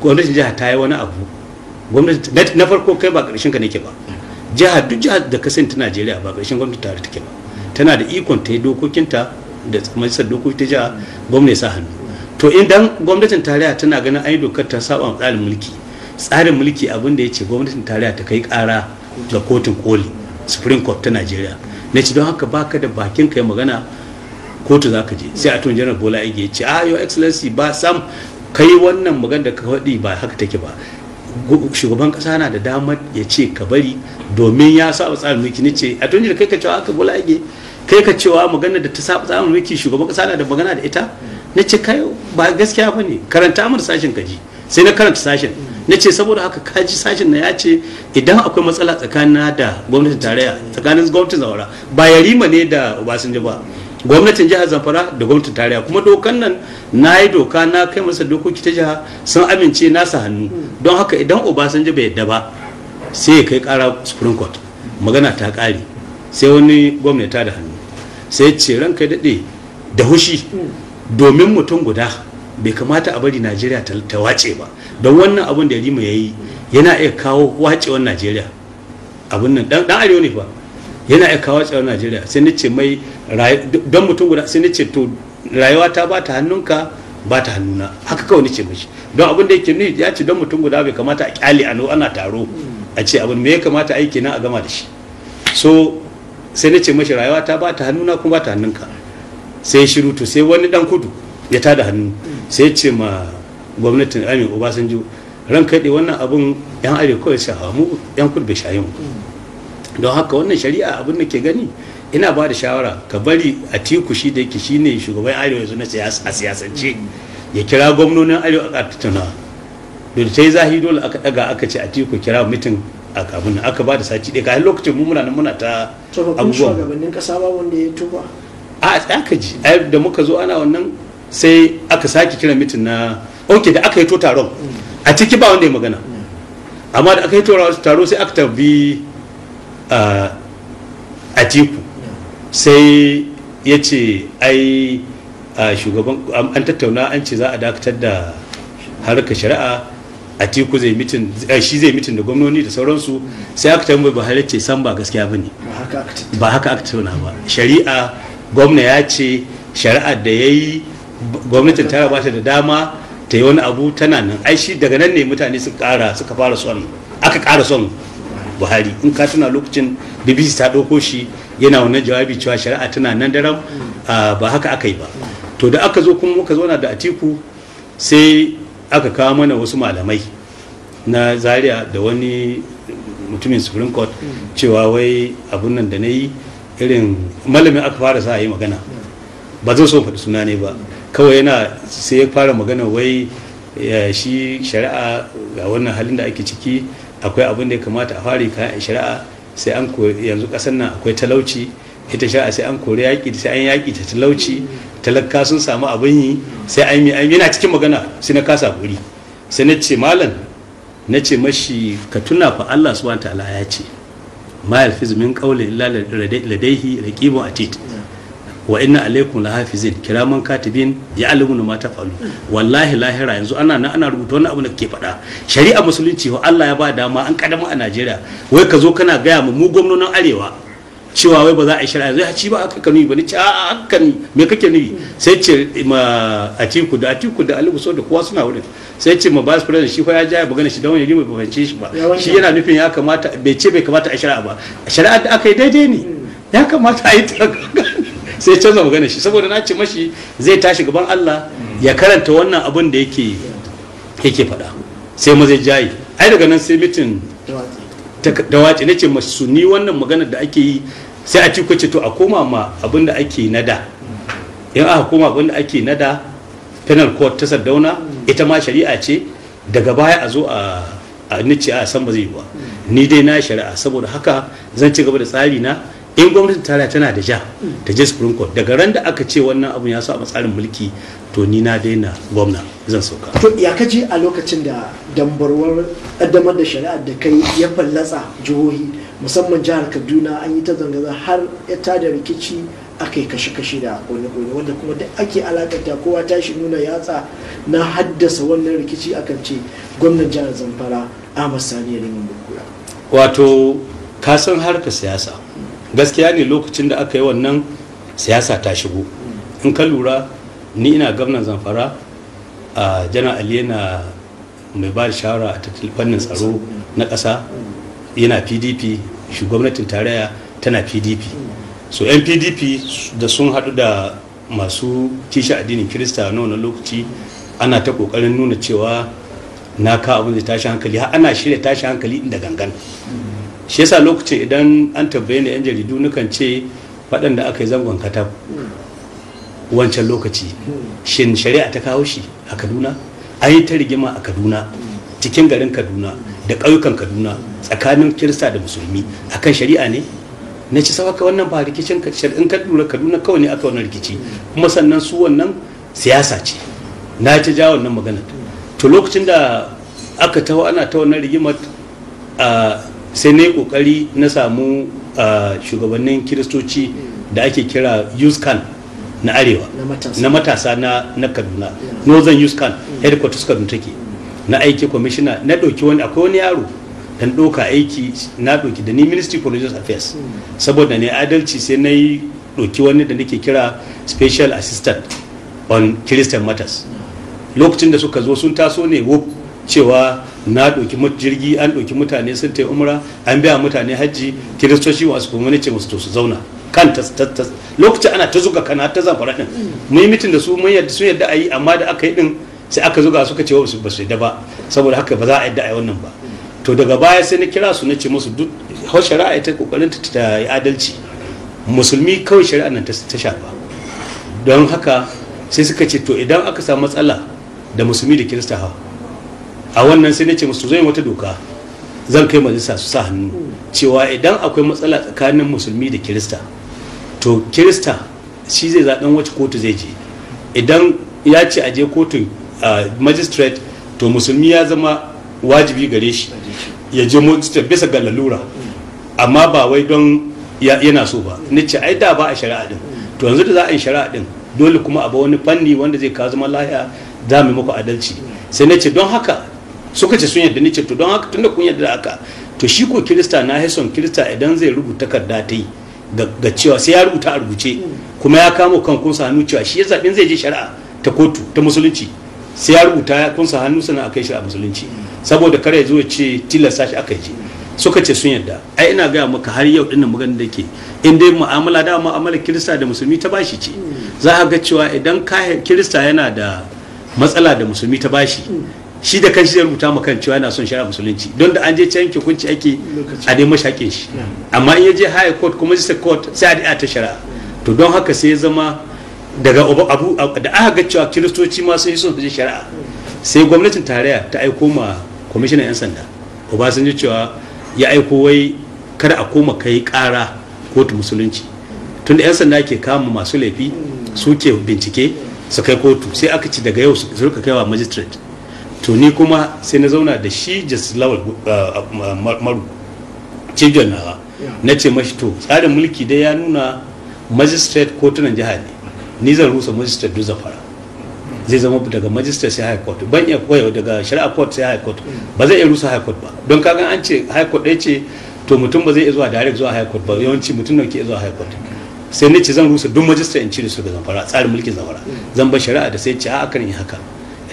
S1: gwamnatin jiha ta yi wani abu, gwamnati na farko kai ba ƙarshen ka nake ba, jiha duk jihar da ka sani ta Najeriya ba ƙarshen gwamnati tare take ba, tana da ikon ta yi dokokinta da majalisar dokoki ta jiha, gwamnati sa hannu. To idan gwamnatin tarayya tana ganin ai dokar ta saba tsarin mulki abin da ya ce gwamnatin tarayya ta kai ƙara ga kotun koli Supreme Court ta Najeriya. Na ce don haka baka da bakin kai magana kotu za ka je. Sai attorney general Bola Ige ya ce your excellency ba sam kai wannan magana da ka faɗi ba haka take ba, shugaban kasa na da damar ya ce ka bari domin ya saba tsarin mulki. Ni ce attorney general kai ka cewa haka Bola Ige, kai ka cewa magana da ta saba tsarin mulki shugaban kasa na da magana da ita. Na ce kai ba gaskiya bane, karanta mana sashen kaji. Sai na karanta sashen, na ce saboda haka kaji sashen na ya ce idan akwai matsala tsakanin da gwamnatin tarayya, tsakanin gwamnatin Zamfara, ba Yarima ne da Obasanjo ba, gwamnatin jihar Zamfara da gwamnatin tarayya, kuma dokan nan na yi doka na kai masa dokoki ta jiha sun amince nasa hannu. Don haka idan Obasanjo bai yadda ba sai ya kai kara Supreme Court, magana ta kare. Sai wani gwamnati ta da hannu, sai ce ranka daɗe da hushi, domin mutum guda bai kamata a bari Najeriya ta wace ba, don wannan abun da Yarima ya yi yana iya kawo wacewar Najeriya. Abun nan dan arewa ne fa, yana iya kawo wacewar Najeriya. Sai ni ce mai don mutum guda, sai ni ce to rayuwa ta ba ta hannunka ba ta hannuna, haka kawai ni ce mashi. Don abin da yake ni ya ce don mutum guda bai kamata a kyale ana taro a ce abin me ya kamata a yi kenan a gama da shi. So sai ni ce mashi rayuwa ta ba ta hannuna kuma ba ta hannunka. Sai shiru. To sai wani dan kudu ya tada hannu, sai ce ma gwamnatin Amin Obasanjo ran kaɗe wannan abun yan arewa kawai shafa mu yan kudu bai shayi mu. Don haka wannan shari'a abin da ke gani, ina ba da shawara ka bari Atiku shi da yake shine shugaban arewa yanzu na a siyasance ya kira gwamnonin arewa a tattauna. Da ta yi zahi dole aka daga aka ce Atiku kira mitin a kabin aka ba da sati ɗaya, kayan lokacin mu muna ta
S2: abubuwan shugabannin kasa ba wanda ya tuba
S1: a aka ji da muka zo ana wannan, sai aka sake kira mitin na da aka yi to taron a ciki ba wanda ya magana, amma da aka yi taro sai aka tabbi Atiku, sai ya ce ai shugaban an tattauna an ce za a dakatar da harkar shari'a. Atiku zai mitin, shi zai mitin da gwamnoni da sauransu. Sai aka tambaye Buhari ce san ba gaskiya bane, ba haka aka tattauna ba. Shari'a gwamna ya ce shari'ar da yayi gwamnatin tara ba ta da dama ta yi wani abu tana nan. Ai shi daga nan ne mutane suka fara son, aka ƙara son Buhari. In ka tuna lokacin BBC ta ɗauko shi yana wannan jawabi cewa shari'a tana nan daram, ba haka aka yi ba. To da aka zo kuma muka zauna da Atiku, sai aka kawo mana wasu malamai na Zaria da wani mutumin Supreme Court cewa wai abun nan da na yi irin malamin aka fara sa yi magana, ba zan so faɗi suna ne ba, kawai yana sai ya fara magana wai shi shari'a ga wannan halin da ake ciki akwai abin da ya kamata a fara kayan shari'a, sai an yanzu ƙasar nan akwai talauci, ita shari'a sai an kori yaƙi, sai an yaƙi ta talauci, talaka sun samu abin yi, sai an yi yana cikin magana sai na kasa guri. Sai na ce malam, na ce mashi ka tuna fa Allah subhanahu ta'ala ya ce ma yalfiz min qawli illa ladayhi raqibun atid wa inna alaykum lahafizin kiraman katibin ya'lamuna ma taf'alu. Wallahi lahira yanzu ana rubuta wannan abu da kake faɗa. Shari'a musulunci wa Allah ya ba dama an kadama a Najeriya, wai ka zo kana gaya mu gwamnonin arewa cewa wai ba za a yi shari'a, zai ci ba haka kanu ba ni ce a haka ni me kake nufi. Sai ce ma Atiku da Alibu so da kowa suna wurin, sai ce ma vice president shi fa ya ja ya bugana shi don wani bai fahimce shi ba, shi yana nufin ya kamata bai kamata a yi shari'a ba, shari'a da aka yi daidai ne ya kamata a yi ta. Sai canza magana shi saboda na ce mashi zai tashi gaban Allah ya karanta wannan abin da yake faɗa, sai ma zai jayi. Ai daga nan sai mitin da wace na ce masu ni wannan magana da ake yi, sai a Atiku ce to a koma ma abin da ake nada. In aka koma abin da ake nada penal court ta Sardauna, ita ma shari'a ce, daga baya a zo a nice a san ba zai yi ba. Ni dai na shari'a, saboda haka zan ci gaba da tsari na. In gwamnatin tarayya tana da ja ta je Supreme Court, daga ran da aka ce wannan abun ya saba tsarin mulki, to ni na daina gwamna, zan sauka.
S2: To ya kaji a lokacin da dambarwar kaddamar da shari'ar da kai ya fallatsa jihohi, musamman jihar Kaduna, an yi ta zanga-zanga har ya tada rikici, aka yi kashe-kashe da kone-kone, wanda kuma da ake alakanta kowa tashi nuna yatsa na haddasa wannan rikici, akan ce gwamnan jihar Zamfara Ahmed Sani Yariman Bakura.
S1: Wato ka san harkar siyasa, gaskiya ne lokacin da aka yi wannan siyasa ta shigo. In ka lura ni ina gwamnan Zamfara, a Janar Ali yana mai ba da shawara a fannin tsaro na ƙasa, yana PDP, gwamnatin tarayya tana PDP. So yan PDP da sun haɗu da masu kishi addinin Kirista na wannan lokaci ana ta kokarin nuna cewa na ka abin da tashi hankali har ana shirya tashi hankali inda gangan. Shi yasa lokacin idan an tabbaye ni yan jaridu nukan ce waɗanda aka yi zangon katab wancan lokaci shin shari'a ta kawo shi a Kaduna? An yi ta rigima a Kaduna, cikin garin Kaduna da ƙauyukan Kaduna tsakanin Kirista da Musulmi akan shari'a ne? Na ci sawaka wannan ba rikicin in ka lura Kaduna kawai ne aka wannan rikici, kuma sannan su wannan siyasa ce. Na ta ja wannan magana. To lokacin da aka taho ana ta wannan rigimar sai na yi kokari na samu shugabannin Kiristoci da ake kira Yuskan na Arewa, na matasa na Kaduna, Northern Yuskan headquarters Kaduna take, na aiki commissioner, na ɗauki akwai wani yaro dan ɗauka aiki, na ɗauki da ni Ministry for Religious Affairs saboda ne adalci, sai na yi ɗauki wani da nake kira Special Assistant on Christian Matters. Lokacin da suka zo sun taso ne cewa na ɗauki jirgi, an ɗauki mutane sun ta umra, an biya mutane hajji, Kiristoci wasu kuma ne ce musu to su zauna kan lokacin ana ta zuga kana ta Zamfara din, mun yi mitin da su mun yadda sun yadda a yi, amma da aka yi din sai aka zuga suka ce ba su yadda ba, saboda haka ba za a yadda a yi wannan ba. To daga baya sai na kira su na ce musu duk shari'a ta kokarin ta yi adalci, musulmi kawai shari'a nan ta shafa, don haka sai suka ce to idan aka samu matsala da musulmi da Kirista a wannan sai na ce musu zai wata doka zan kai majalisa su sa hannu cewa idan akwai matsala tsakanin musulmi da Kirista, to Kirista shi zai zaɓen wacce kotu zai je. Idan ya ce a je kotun magistrate, to musulmi ya zama wajibi gare shi ya je magistrate bisa ga lalura, amma ba wai don yana so ba. Ni ce ai da ba a shari'a din, to yanzu da za a yi shari'a din dole kuma a ba wani fanni wanda zai kawo zama lahiya, za mu muku adalci. Sai na ce don haka suka ce sun yadda, ni ce to don haka tunda kun yadda da haka, to shi ko Kirista na haison Kirista idan zai rubuta takarda ta yi ga cewa sai ya rubuta a rubuce kuma ya kamo kan kunsa hannu cewa shi ya zaɓin zai je shari'a ta kotu ta musulunci, sai ya rubuta ya kunsa hannu sannan a kai shi a musulunci, saboda kare zo ya ce tilasta shi aka je. Suka ce sun yadda. Ai ina gaya maka har yau dinnan magana da ke in dai mu'amala da mu'amalar Kirista da musulmi ta bashi ce, za a ga cewa idan Kirista yana da matsala da musulmi ta bashi, shi da kanshi zai rubuta maka kan cewa yana son shari'a musulunci, don da an je can hukunci ake a dai mashakin shi, amma in ya je high court kuma district court sai a ta shari'a. To don haka sai ya zama daga abu da aka ga cewa Kiristoci ma sun yi son su je shari'a, sai gwamnatin tarayya ta aiko ma kwamishinan 'yan sanda Obasanjo cewa ya aiko wai kada a koma kai kara kotu musulunci, tunda 'yan sanda ke kama masu laifi suke bincike su kai kotu, sai aka ci daga yau su rika kaiwa magistrate. To ni kuma sai na zauna da shi Justice Lawal Maru cibiyar nawa, na ce mashi to tsarin mulki dai ya nuna magistrate kotunan jiha ne, ni zan rusa magistrate duk Zamfara, zai zama daga magistrate sai high court, ban iya koyo daga shari'a court sai high court, ba zai iya rusa high court ba, don kaga an ce high court ɗaya ce to mutum ba zai iya zuwa direct zuwa high court ba, yawanci mutum ne ke zuwa high court. Sai ni ce zan rusa duk magistrate in cire su daga Zamfara, tsarin mulkin Zamfara zan bar shari'a da sai ce a kan yi haka,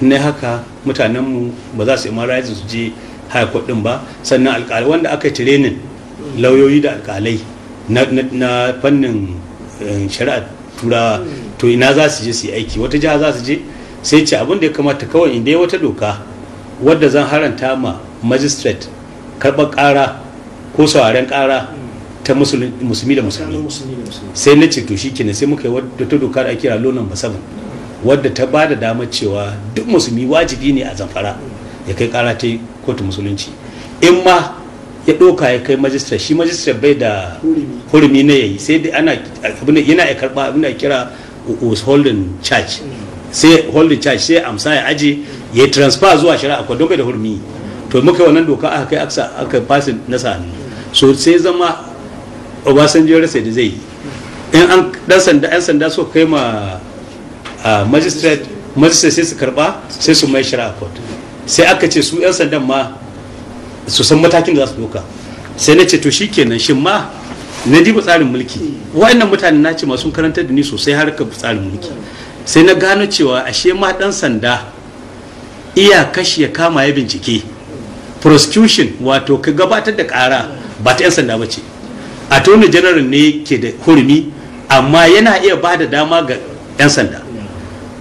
S1: in ne haka mutanenmu ba za su yi mara su je high court din ba, sannan alƙalai wanda aka yi training lauyoyi da alƙalai na fannin shari'a turawa, to ina za su je su yi aiki, wata jiha za su je. Sai ce abin da ya kamata kawai inda ya wata doka wadda zan haranta ma magistrate karɓar ƙara ko sauraren ƙara ta musulmi da musulmi. Sai na ce to shi kenan, sai muka yi wata doka da ake kira law number 7 wadda ta ba da damar cewa duk musulmi wajibi ne a Zamfara ya kai ƙara ta kotu musulunci. In ma ya ɗauka ya kai magistrate, shi magistrate bai da hurumi na yayi, sai dai yana ya karɓa abin da kira holding charge, sai holding charge sai amsa ya aje ya transfer zuwa shari'a ko don bai da hurumi. To muka yi wannan doka aka kai aka fasin na hannu, so sai zama Obasanjo rasa da zai yi, in an yan sanda so kai ma magistrate sai su karba sai su mai shari'a court, sai aka ce su yan sandan ma su san matakin da za su doka. Sai na ce to shikenan, shin ma na diba tsarin mulki, wa'annan mutane na ce masu karantar da ni sosai harkar tsarin mulki, sai na gano cewa ashe ma dan sanda iya kashi ya kama ya bincike, prosecution wato ka gabatar da kara ba ta yan sanda ba ce, attorney general ne ke da hurumi, amma yana iya ba da dama ga 'yan sanda.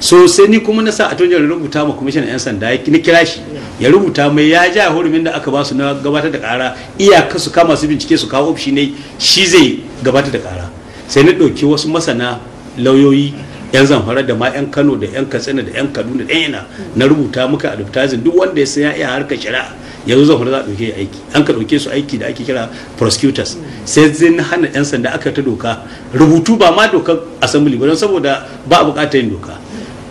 S1: So sai ni kuma na sa a tonjar rubuta ma kwamishinan 'yan sanda ni kira shi ya rubuta mai ya ja hurumin da aka ba su na gabatar da kara iyaka su kama su bincike su kawo ofishi ne shi zai gabatar da kara. Sai na ɗauki wasu masana lauyoyi 'yan Zamfara da ma 'yan Kano da 'yan Katsina da 'yan Kaduna da 'yan ina na rubuta muka advertising duk wanda ya san ya iya harkar shari'a yanzu Zamfara za a ɗauke aiki an ka ɗauke su aiki da ake kira prosecutors. Sai zai na hana 'yan sanda aka ta doka rubutu ba ma dokar assembly ba don saboda ba a buƙatar yin doka.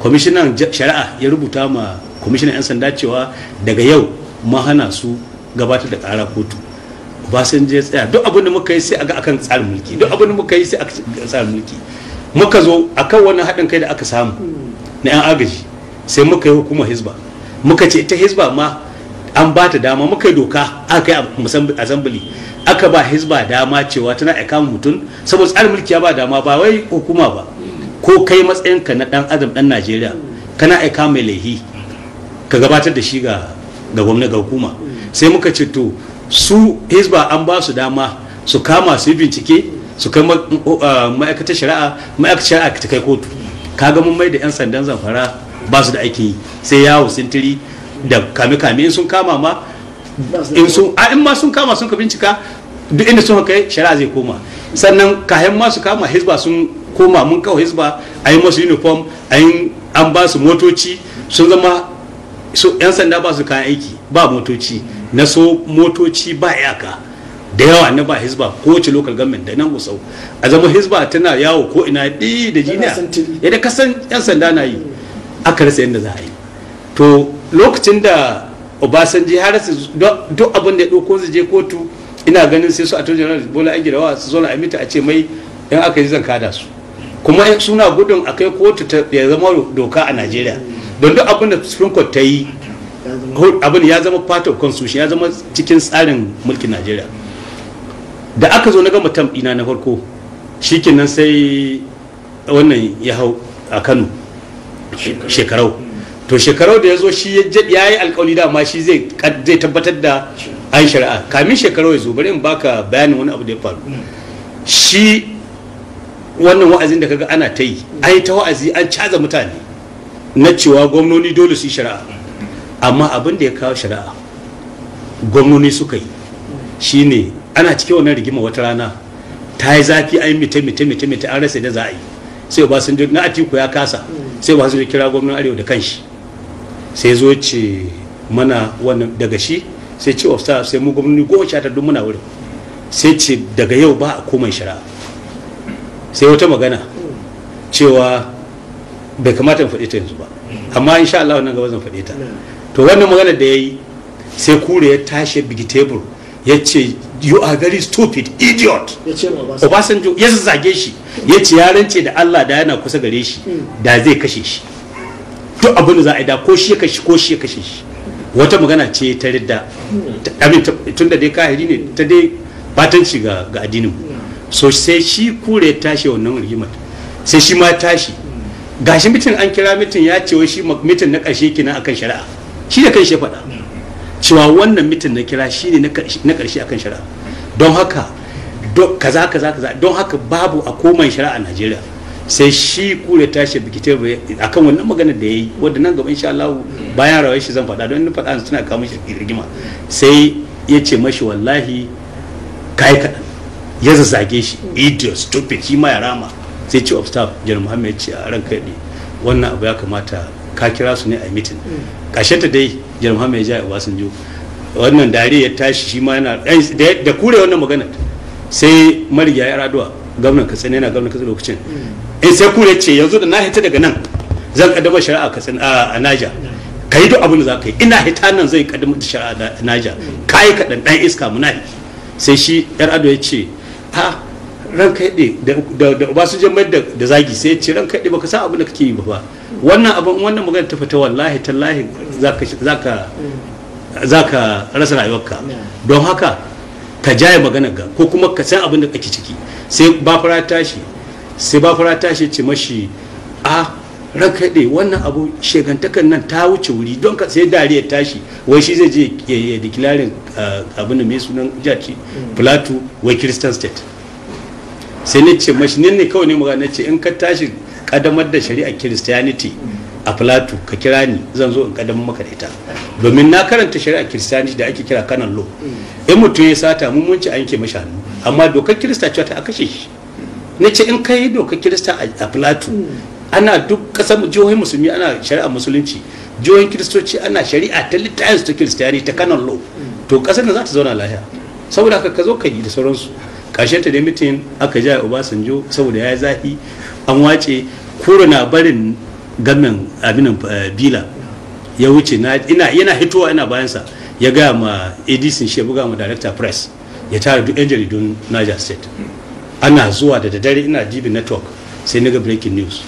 S1: Kwamishinan shari'a ya rubuta ma kwamishinan 'yan sanda cewa daga yau ma hana su gabatar da ƙara kotu. Obasanjo ya tsaya duk abin da muka yi sai a ga akan tsarin mulki duk abin da muka yi sai a tsarin mulki. Muka zo akan wannan haɗin kai da aka samu na 'yan agaji sai muka yi hukumar hizba muka ce ita hizba ma an ba ta dama muka yi doka aka yi assembly aka ba hizba dama cewa tana aika mutum saboda tsarin mulki ya ba dama ba wai hukuma ba ko kai matsayinka na dan adam dan Najeriya kana aika mai laihi ka gabatar da shi ga gwamnati ga hukuma. Sai muka ce to su hizba an ba su dama su kama su yi bincike su kai ma'aikatar shari'a ta kai kotu. Kaga mun mai da 'yan sandan Zamfara ba su da aikin yi sai yawo sintiri da kame-kame in sun kama ma in ma sun kama sun ka bincika duk inda sun kai shari'a zai koma. Sannan kayan ma su kama hizba sun koma mun kawo hizba a yi masu uniform an ba su motoci sun zama su 'yan sanda ba su kayan aiki ba motoci na so motoci ba iyaka da yawa na ba hizba kowace local government da nan Gusau a zama hizba tana yawo ko ina da jiniya yadda kasan 'yan sanda na yi aka rasa yadda za a yi. To lokacin da Obasanjo ya rasa duk abin da ya ɗauko zai je kotu ina ganin sai su attorney general Bola Agirawa su zo na amita a ce mai in aka yi zan kada su kuma suna gudun a kai kotu ya zama doka a Najeriya don duk abin da Supreme Court ta yi abin ya zama part of constitution ya zama cikin tsarin mulkin Najeriya. Da aka zo na gama tam ina na farko shikenan sai wannan ya hau a Kano shekarau to shekarau da ya zo shi ya yi alkawari da ma shi zai tabbatar da an shari'a kamin shekarau ya zo bari in baka bayanin wani abu da ya faru. Shi wannan wa'azin da kaga ana ta yi ai ta wa'azi an caza mutane na cewa gwamnoni dole su yi shari'a amma abin da ya kawo shari'a gwamnoni suka yi shine ana cikin wannan rigima wata rana ta yi zafi an mita an rasa da za a yi sai Obasanjo na Atiku ya kasa sai Obasanjo kira gwamnan Arewa da kanshi sai zo ce mana wannan daga shi sai ce of staff sai mu gwamnoni 19 duk muna wurin sai ce daga yau ba a komai shari'a sai wata magana cewa bai kamata in faɗe ta yanzu ba amma insha Allah wannan gaba zan faɗe ta. To wannan magana da yayi sai kure ya tashi bigi tebur ya ce you are very stupid idiot. Obasanjo ya zage shi ya ce ya rance da Allah da yana kusa gare shi da zai kashe shi duk abin da za a yi da ko shi ya kashe shi wata magana ce ta ridda tun da dai kahiri ne ta dai batanci ga addinin. So sai shi kure ya tashi wannan rigimar sai shi ma tashi gashi mitin an kira mitin ya ce wai shi mitin na ƙarshe kenan akan shari'a shi da kan shi faɗa cewa wannan mitin na kira shi ne na ƙarshe akan shari'a don haka kaza don haka babu a komai shari'a a Najeriya. Sai shi kure tashi bikitar akan wannan maganar da yayi wanda nan gaba insha Allah bayan rawar shi zan faɗa don in faɗa suna kawo mishi rigima sai ya ce mashi wallahi kai kaɗan ya zazzage shi idiot stupid shi ma ya rama sai ce of staff General Muhammad ya ce a ranka ne wannan abu ya kamata ka kira su ne a meeting kashe ta dai General Muhammad ya ja Obasanjo wannan dare ya tashi shi ma yana da kure wannan magana sai mariya ya raduwa gwamnan Katsina yana gwamnan Katsina lokacin sai kure ce yanzu da na hita daga nan zan kaddamar shari'a Katsina a Naja kai duk abin da za ka yi ina hita nan zai kaddamar da shari'a a Naja kai kaɗan ɗan iska munafi. Sai shi yar ado ya ce ranka yaɗe da Obasanjo mai da zagi sai ya ce ranka yaɗe baka san abin da kake yi ba wannan magana ta fita wallahi tallahi zaka rasa rayuwarka don haka ka jaye magana ga ko kuma ka san abin da kake ciki. Sai bafara tashi ce mashi ranka yaɗe wannan abu shegantakan nan ta wuce wuri don ka sai dariya tashi wai shi zai je ya declaring abin da mai sunan jaci Plateau wai Christian state. Sai ne ce mashi ne kawai ne magana ce in ka tashi kaddamar da shari'ar Christianity a Plateau ka kira ni zan zo in kaddamar maka da ita, domin na karanta shari'ar Christianity da ake kira canon law. In mutum ya sata mun ci a yanke mashi hannu, amma dokar Kirista cewa ta kashe shi. Na ce in kai dokar Kirista a Plateau, ana duk kasar jihohin musulmi ana shari'ar musulunci, jihohin kiristoci ana shari'a ta littafin ta Christianity ta canon law, to kasar da za ta zauna lafiya. Saboda haka ka zo ka yi da sauransu. Ƙarshen ta da mitin aka ja Obasanjo saboda ya zahi an wace kura na barin gamin abinan bila ya wuce yana hitowa ina bayansa ya gaya ma ADC shi ya buga ma director press ya tara duk 'yan jaridun Niger State. Ana zuwa da daddare ina DB network sai na ga breaking news,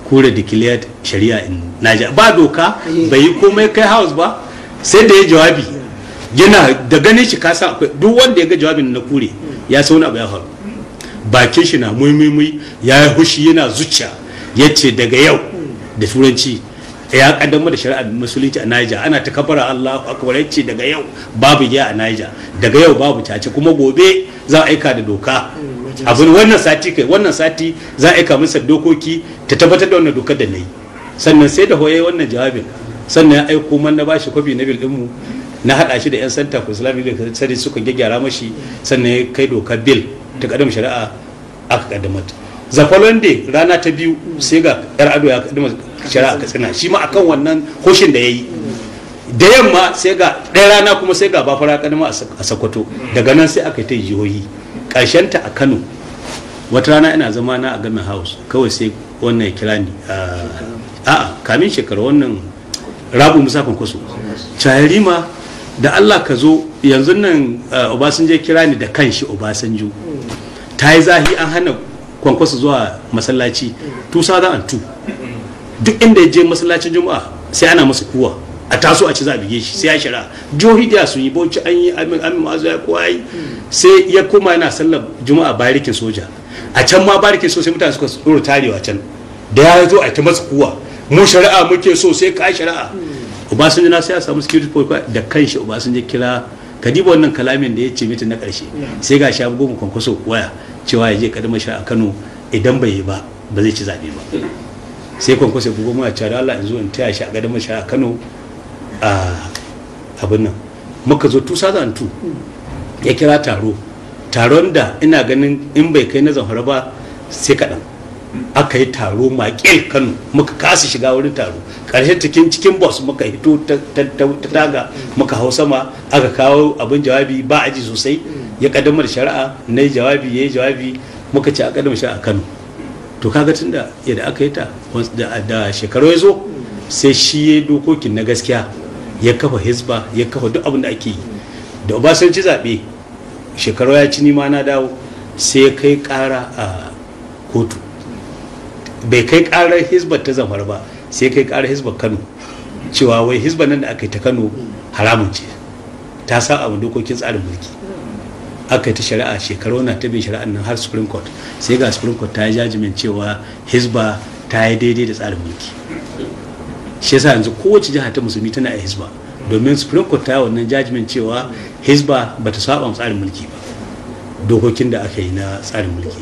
S1: kura declared shari'a in Niger, ba doka bai yi komai kai house ba, sai da ya jawabi yana da ganin shi kasa akwai duk wanda ya ga jawabin na kure ya sauna abu ya faru, bakin shi na muimui ya yi hushi yana zuciya, ya ce daga yau da turanci ya kaddamar da shari'ar musulunci a Niger, ana ta kabara Allahu akbar, ya ce daga yau babu giya a Niger, daga yau babu cace, kuma gobe za a aika da doka abin wannan sati za a aika masa dokoki ta tabbatar da wannan dokar da na yi. Sannan sai da hoye wannan jawabin, sannan ya aiko man na bashi kwafi na bil dinmu na hada shi da yan center for Islamic Studies suka gyara mashi, sannan ya kai dokar bil ta kaddamar shari'a aka kaddamar. The following day rana ta biyu sai ga yar ado ya kaddamar shari'a Katsina, shi ma akan wannan hoshin da yayi. Da yamma sai ga ɗaya rana kuma sai ga bafara kaddama a Sokoto, daga nan sai aka yi ta jihohi. Ƙarshen ta a Kano wata rana ina zama na a Gamin House, kawai sai wannan ya kira ni a'a kamin shekara wannan Rabu Musa Kwankwaso, Yariman da Allah ka zo yanzu nan. Obasanjo kira ni da kanshi, Obasanjo ta yi zahi an hana Kwankwaso zuwa masallaci 2002, duk inda ya je masallacin Juma'a sai ana masa kuwa a taso a ci za a bige shi sai ya shira. Jihohi da sun yi Bauchi an yi, Amin Mazu ya kowa yi, sai ya koma yana sallar Juma'a barikin soja. A can ma barikin soja sai mutane suka tsoro tarewa can, da ya zo a ta masa kuwa, mu shari'a muke so sai ka shari'a. Obasanjo na sai ya samu security force da kanshi. Obasanjo kira kadiba wannan kalamin da ya ce mitin na karshe, sai ga shi goma Kwankwaso waya cewa ya je kaddamar shari'a Kano, idan bai yi ba ba zai ci zabe ba. Sai Kwankwaso ya bugo mana cewa Allah in zo in taya shi a kaddamar shari'a Kano a abin nan. Muka zo 2002 ya kira taron da ina ganin in bai kai na Zamfara ba sai kaɗan. Aka yi taro makil Kano, muka kasa shiga wurin taro, ƙarshen cikin bus muka hito ta taga muka hau sama, aka kawo abin jawabi ba aji sosai, ya kaddamar shari'a na jawabi ya yi jawabi, muka ce a kaddamar shari'a Kano. To kaga tunda yadda aka yi ta da shekaru ya zo, sai shi ya dokokin na gaskiya, ya kafa hizba, ya kafa duk abin da ake yi. Da Obasanjo zaɓe shekaru ya ci, nima na dawo, sai ya kai ƙara a kotu. Bai kai karar hizbar ta Zamfara ba, sai kai karar hizbar Kano, cewa wai hizbar nan da aka yi ta Kano haramun ce, ta sa abin dokokin tsarin mulki. Aka yi ta shari'a shekaru na ta bin shari'an nan har Supreme Court, sai ga Supreme Court ta yi jajimin cewa hizba ta yi daidai da tsarin mulki. Shi yasa yanzu kowace jiha ta musulmi tana a hizba, domin Supreme Court ta yi wannan jajimin cewa hizba ba ta saba tsarin mulki ba, dokokin da aka yi na tsarin mulki.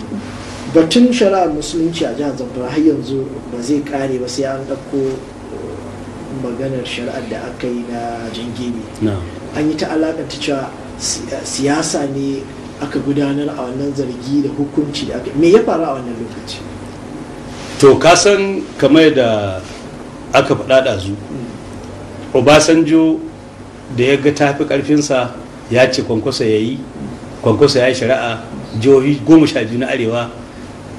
S2: Batun shari'ar musulunci a jihar Zamfara har yanzu ba zai kare ba sai an ɗauko maganar shari'ar da aka yi na Jangebe. An yi ta alakanta cewa siyasa ne aka gudanar a wannan zargi da hukunci da aka, me ya faru a wannan lokaci?
S1: To kasan kamar da aka faɗa ɗazu, Obasanjo da ya ga tafi ƙarfinsa ya ce Kwankwaso ya yi shari'a. Jihohi 12 na Arewa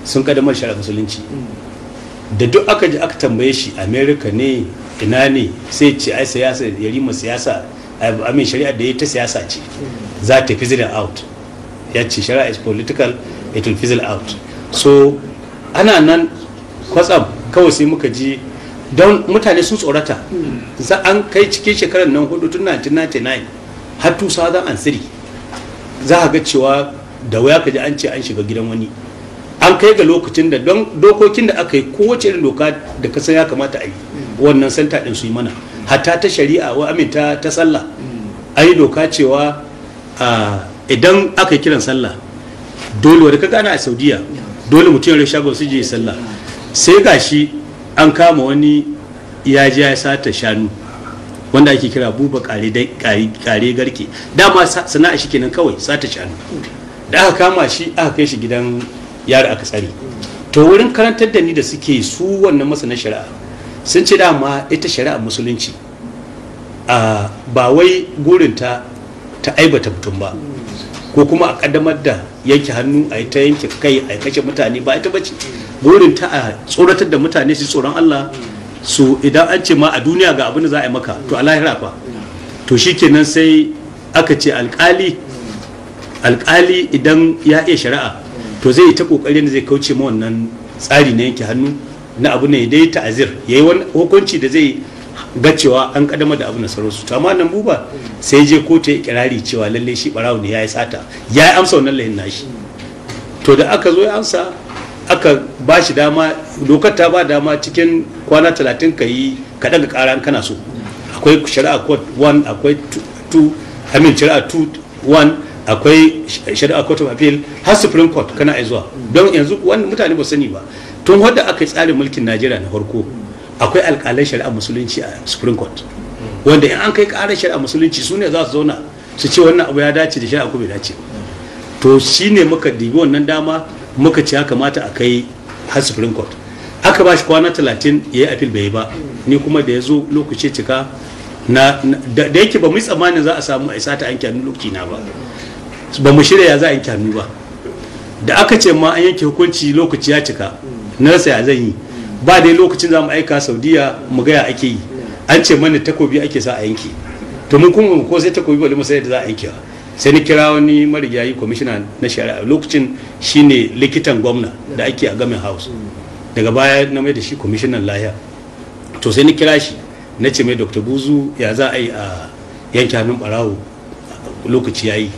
S1: sun kaddamar shari'ar musulunci. Da duk aka ji aka tambaye shi America ne ina ne, sai ce ai siyasa, Yariman siyasa, amin shari'ar da ya ta siyasa ce, za ta fizzle out. Ya ce shari'a is political, it will fizzle out. So ana nan kwatsam kawai sai muka ji, don mutane sun tsorata, za an kai cikin shekarar nan hudu tun 1999 har 2003, za a ga cewa da waya ka ji an ce an shiga gidan wani. An kai ga lokacin da don dokokin da aka yi, kowace irin doka da kasan ya kamata a yi, wannan santa din su yi mana, hatta ta shari'a wa aminta ta sallah. An yi doka cewa idan aka yi kiran sallah, dole wadda ka gana a Saudiya, dole mutum ya shagon su je sallah, sai gashi an kama wani ya je ya sata shanu wanda ake kira buba kare garke, dama sana'a shi kenan kawai sata shanu. Da aka kama shi aka kai shi gidan yari aka tsare. To wurin karantar da ni da suke su wannan masana shari'a sun ce dama ita shari'ar musulunci ba wai gurinta ta aibata mutum ba ko kuma a kaddamar da yanke hannu a ta yanke kai a kashe mutane, ba ita bace gurinta a tsoratar da mutane su tsoron Allah su idan an ce ma a duniya ga abin da za a yi maka to a lahira fa. To shikenan sai aka ce alkali idan ya iya shari'a to zai yi ta kokarin da zai kauce ma wannan tsari na yanke hannu na abu ne dai ta'azir yayi wani hukunci da zai ga cewa an kaddamar da abu na sarausu. To amma nan buba sai je kotu ya kirari cewa lalle shi barawo ne yayi sata, yayi amsa wannan lahin nashi. To da aka zo ya amsa aka ba shi dama, dokar ta ba dama cikin kwana 30 ka daga kara kana so. Akwai shari'a court 1, akwai 2, shari'a 2 1, akwai shari'a court of appeal har supreme court kana ai zuwa. Don yanzu wani mutane ba sani ba, tun wadda aka yi tsarin mulkin Najeriya na farko akwai alƙalan shari'a musulunci a supreme court, wanda in an kai ƙarar shari'a musulunci su ne za su zauna su ce wannan abu ya dace da shari'a ko bai dace. To shine muka dibi wannan dama muka ce ya kamata a kai har supreme court. Aka ba shi kwana 30 ya yi appeal bai yi ba, ni kuma da ya zo lokaci cika da yake ba mu yi tsammanin za a samu a isa ta yanke hannu lokaci na ba mu shirya ya za a yanke hannu ba. Da aka ce ma an yanke hukunci lokaci ya cika, na rasa ya zan yi, ba dai lokacin za mu aika Saudiya mu gaya ake yi, an ce mana takobi ake sa a yanke. To mun kuma ko sai takobi wani masai da za a yanke. Sai ni kira wani marigayi kwamishina na shari'a lokacin shine likitan gwamna da ake a gamin house, daga baya na mai da shi kwamishinan lahiya. To sai ni kira shi na ce mai Dr. Buzu ya za a yi a yanke hannun barawo lokaci ya yi.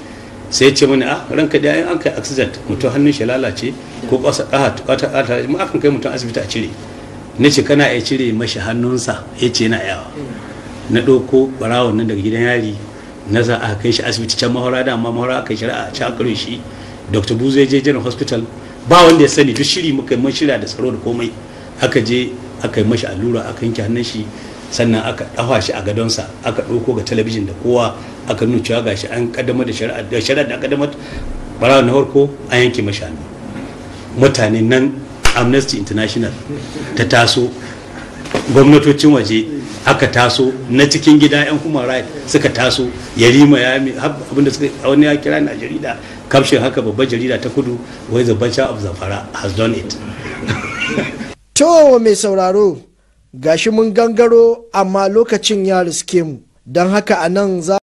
S1: Sai ya ce mani ranka da an kai accident mutum hannun shi lalace ko ƙasa ƙata mu akan kai mutum asibiti a cire. Na ce kana iya cire mashi hannunsa, ya ce yana yawa. Na ɗauko barawon nan daga gidan yari na za a kai shi asibiti can mahora, da amma mahora aka yi shari'a a can aka shi. Dr. Buzu ya je general hospital, ba wanda ya sani, duk shiri muka yi mun shirya da tsaro da komai. Aka je aka yi mashi allura, aka yanke hannun shi, sannan aka dafa shi a gadonsa, aka ɗauko ga talabijin da kowa aka nuna cewa gashi an kaddamar da shari'ar da kaddamar barawon na farko an yanke mashi hannu. Mutane nan Amnesty International ta taso, gwamnatocin waje aka taso, na cikin gida yan human right suka taso, Yarima ya abinda suka wani ya kira na jarida caption haka, babbar jarida ta kudu, wai the Butcher of Zamfara has done it.
S2: To mai sauraro, gashi mun gangaro amma lokacin ya riske mu, don haka a nan za